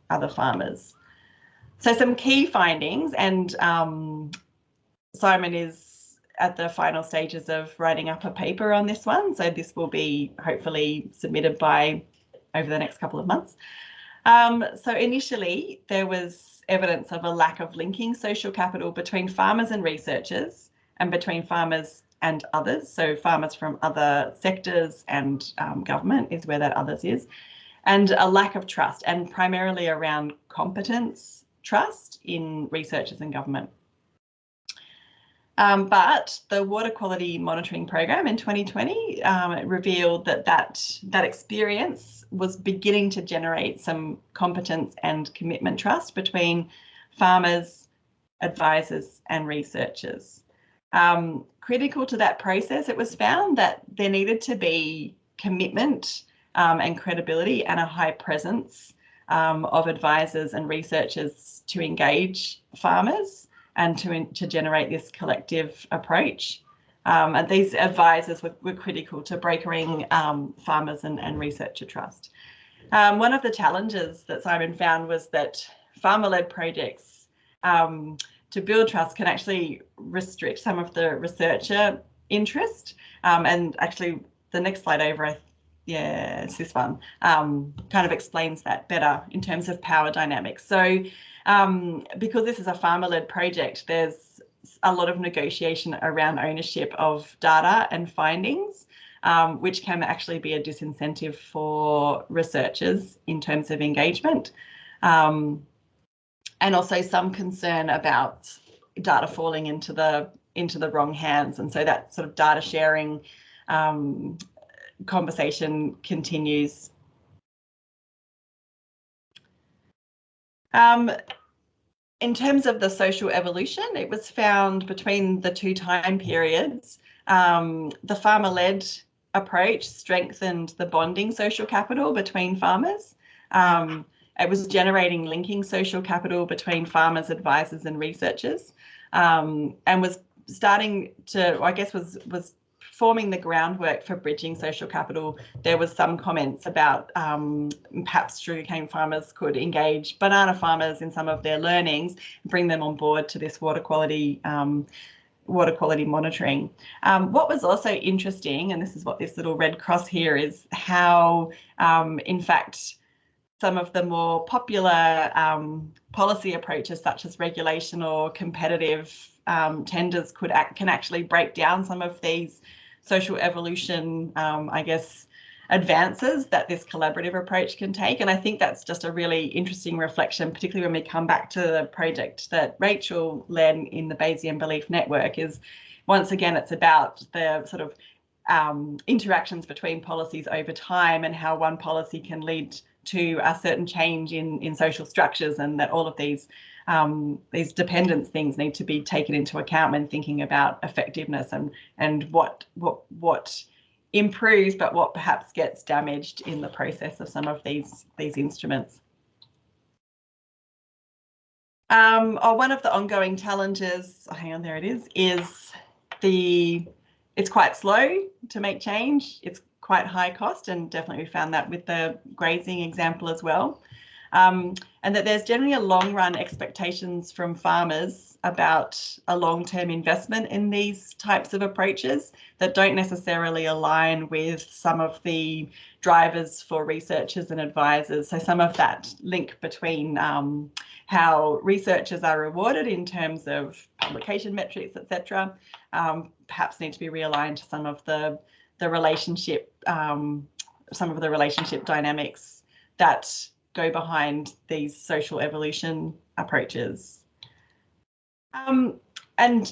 other farmers. So some key findings, and Simon is at the final stages of writing up a paper on this one, so this will be hopefully submitted over the next couple of months. So initially there was evidence of a lack of linking social capital between farmers and researchers, and between farmers and others, so farmers from other sectors and government is where that others is, and a lack of trust, and primarily around competence trust in researchers and government. But the water quality monitoring program in 2020 revealed that experience was beginning to generate some competence and commitment trust between farmers, advisors and researchers. Critical to that process, it was found that there needed to be commitment and credibility and a high presence of advisors and researchers to engage farmers and to generate this collective approach. And these advisors were critical to brokering farmers and researcher trust. One of the challenges that Simon found was that farmer-led projects to build trust can actually restrict some of the researcher interest. And actually the next slide over, yeah, it's this one, kind of explains that better in terms of power dynamics. So because this is a farmer-led project, there's a lot of negotiation around ownership of data and findings, which can actually be a disincentive for researchers in terms of engagement. And also some concern about data falling into the wrong hands. And so that sort of data sharing conversation continues. In terms of the social evolution, it was found between the 2 time periods, the farmer-led approach strengthened the bonding social capital between farmers. It was generating linking social capital between farmers, advisors and researchers, and was starting to, I guess, was forming the groundwork for bridging social capital, there was some comments about perhaps sugarcane farmers could engage banana farmers in some of their learnings, bring them on board to this water quality monitoring. What was also interesting, and this is what this little red cross here is, how in fact some of the more popular policy approaches such as regulation or competitive tenders can actually break down some of these social evolution, I guess, advances that this collaborative approach can take. And I think that's just a really interesting reflection, particularly when we come back to the project that Rachel led in the Bayesian Belief Network. Is once again, it's about the sort of interactions between policies over time and how one policy can lead to a certain change in social structures, and that all of these dependence things need to be taken into account when thinking about effectiveness and what improves, but what perhaps gets damaged in the process of some of these instruments. One of the ongoing challenges, hang on, there it is it's quite slow to make change. It's quite high cost, and definitely we found that with the grazing example as well. And that there's generally a long run expectations from farmers about a long-term investment in these types of approaches that don't necessarily align with some of the drivers for researchers and advisors. So some of that link between how researchers are rewarded in terms of publication metrics, etc., perhaps need to be realigned to some of the relationship, dynamics that go behind these social evolution approaches. And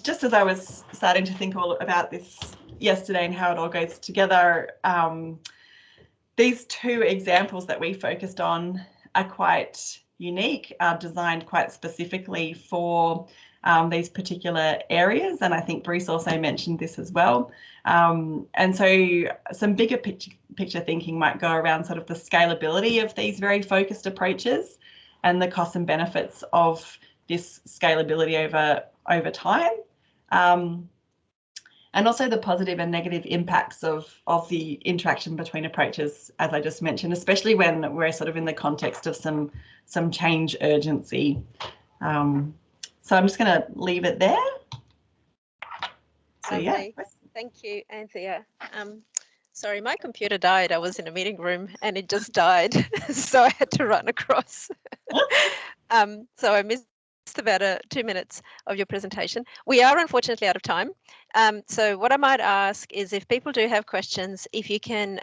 just as I was starting to think all about this yesterday and how it all goes together, these two examples that we focused on are quite unique, are designed quite specifically for these particular areas, and I think Bruce also mentioned this as well. And so some bigger picture thinking might go around sort of the scalability of these very focused approaches and the costs and benefits of this scalability over time, and also the positive and negative impacts of the interaction between approaches, as I just mentioned, especially when we're sort of in the context of some change urgency. So I'm just going to leave it there. So yeah.
Thank you, Anthea. Sorry, my computer died. I was in a meeting room and it just died, so I had to run across. So I missed about 2 minutes of your presentation. We are unfortunately out of time. So what I might ask is, if people do have questions, if you can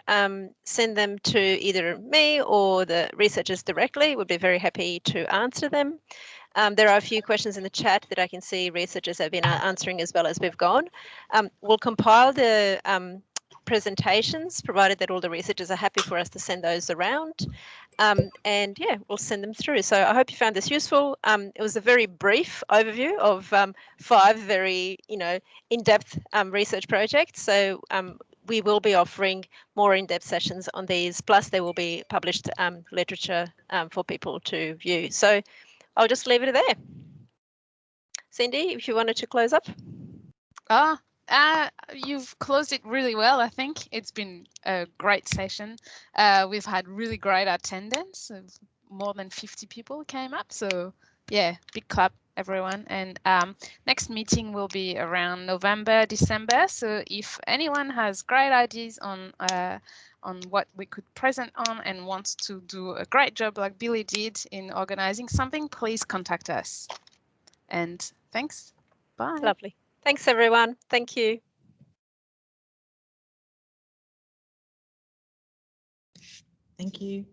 send them to either me or the researchers directly, we'd be very happy to answer them. There are a few questions in the chat that I can see researchers have been answering as well as we've gone. We'll compile the presentations, provided that all the researchers are happy for us to send those around. And yeah, we'll send them through. So I hope you found this useful. It was a very brief overview of 5 very, in-depth research projects. So we will be offering more in-depth sessions on these, plus there will be published literature for people to view. So I'll just leave it there. Cindy, if you wanted to close up.
You've closed it really well, I think. It's been a great session. We've had really great attendance. More than 50 people came up. So yeah, big clap, everyone. And next meeting will be around November, December. So if anyone has great ideas on what we could present on and wants to do a great job like Billy did in organizing something, please contact us. And thanks. Bye.
Lovely. Thanks, everyone. Thank you.
Thank you.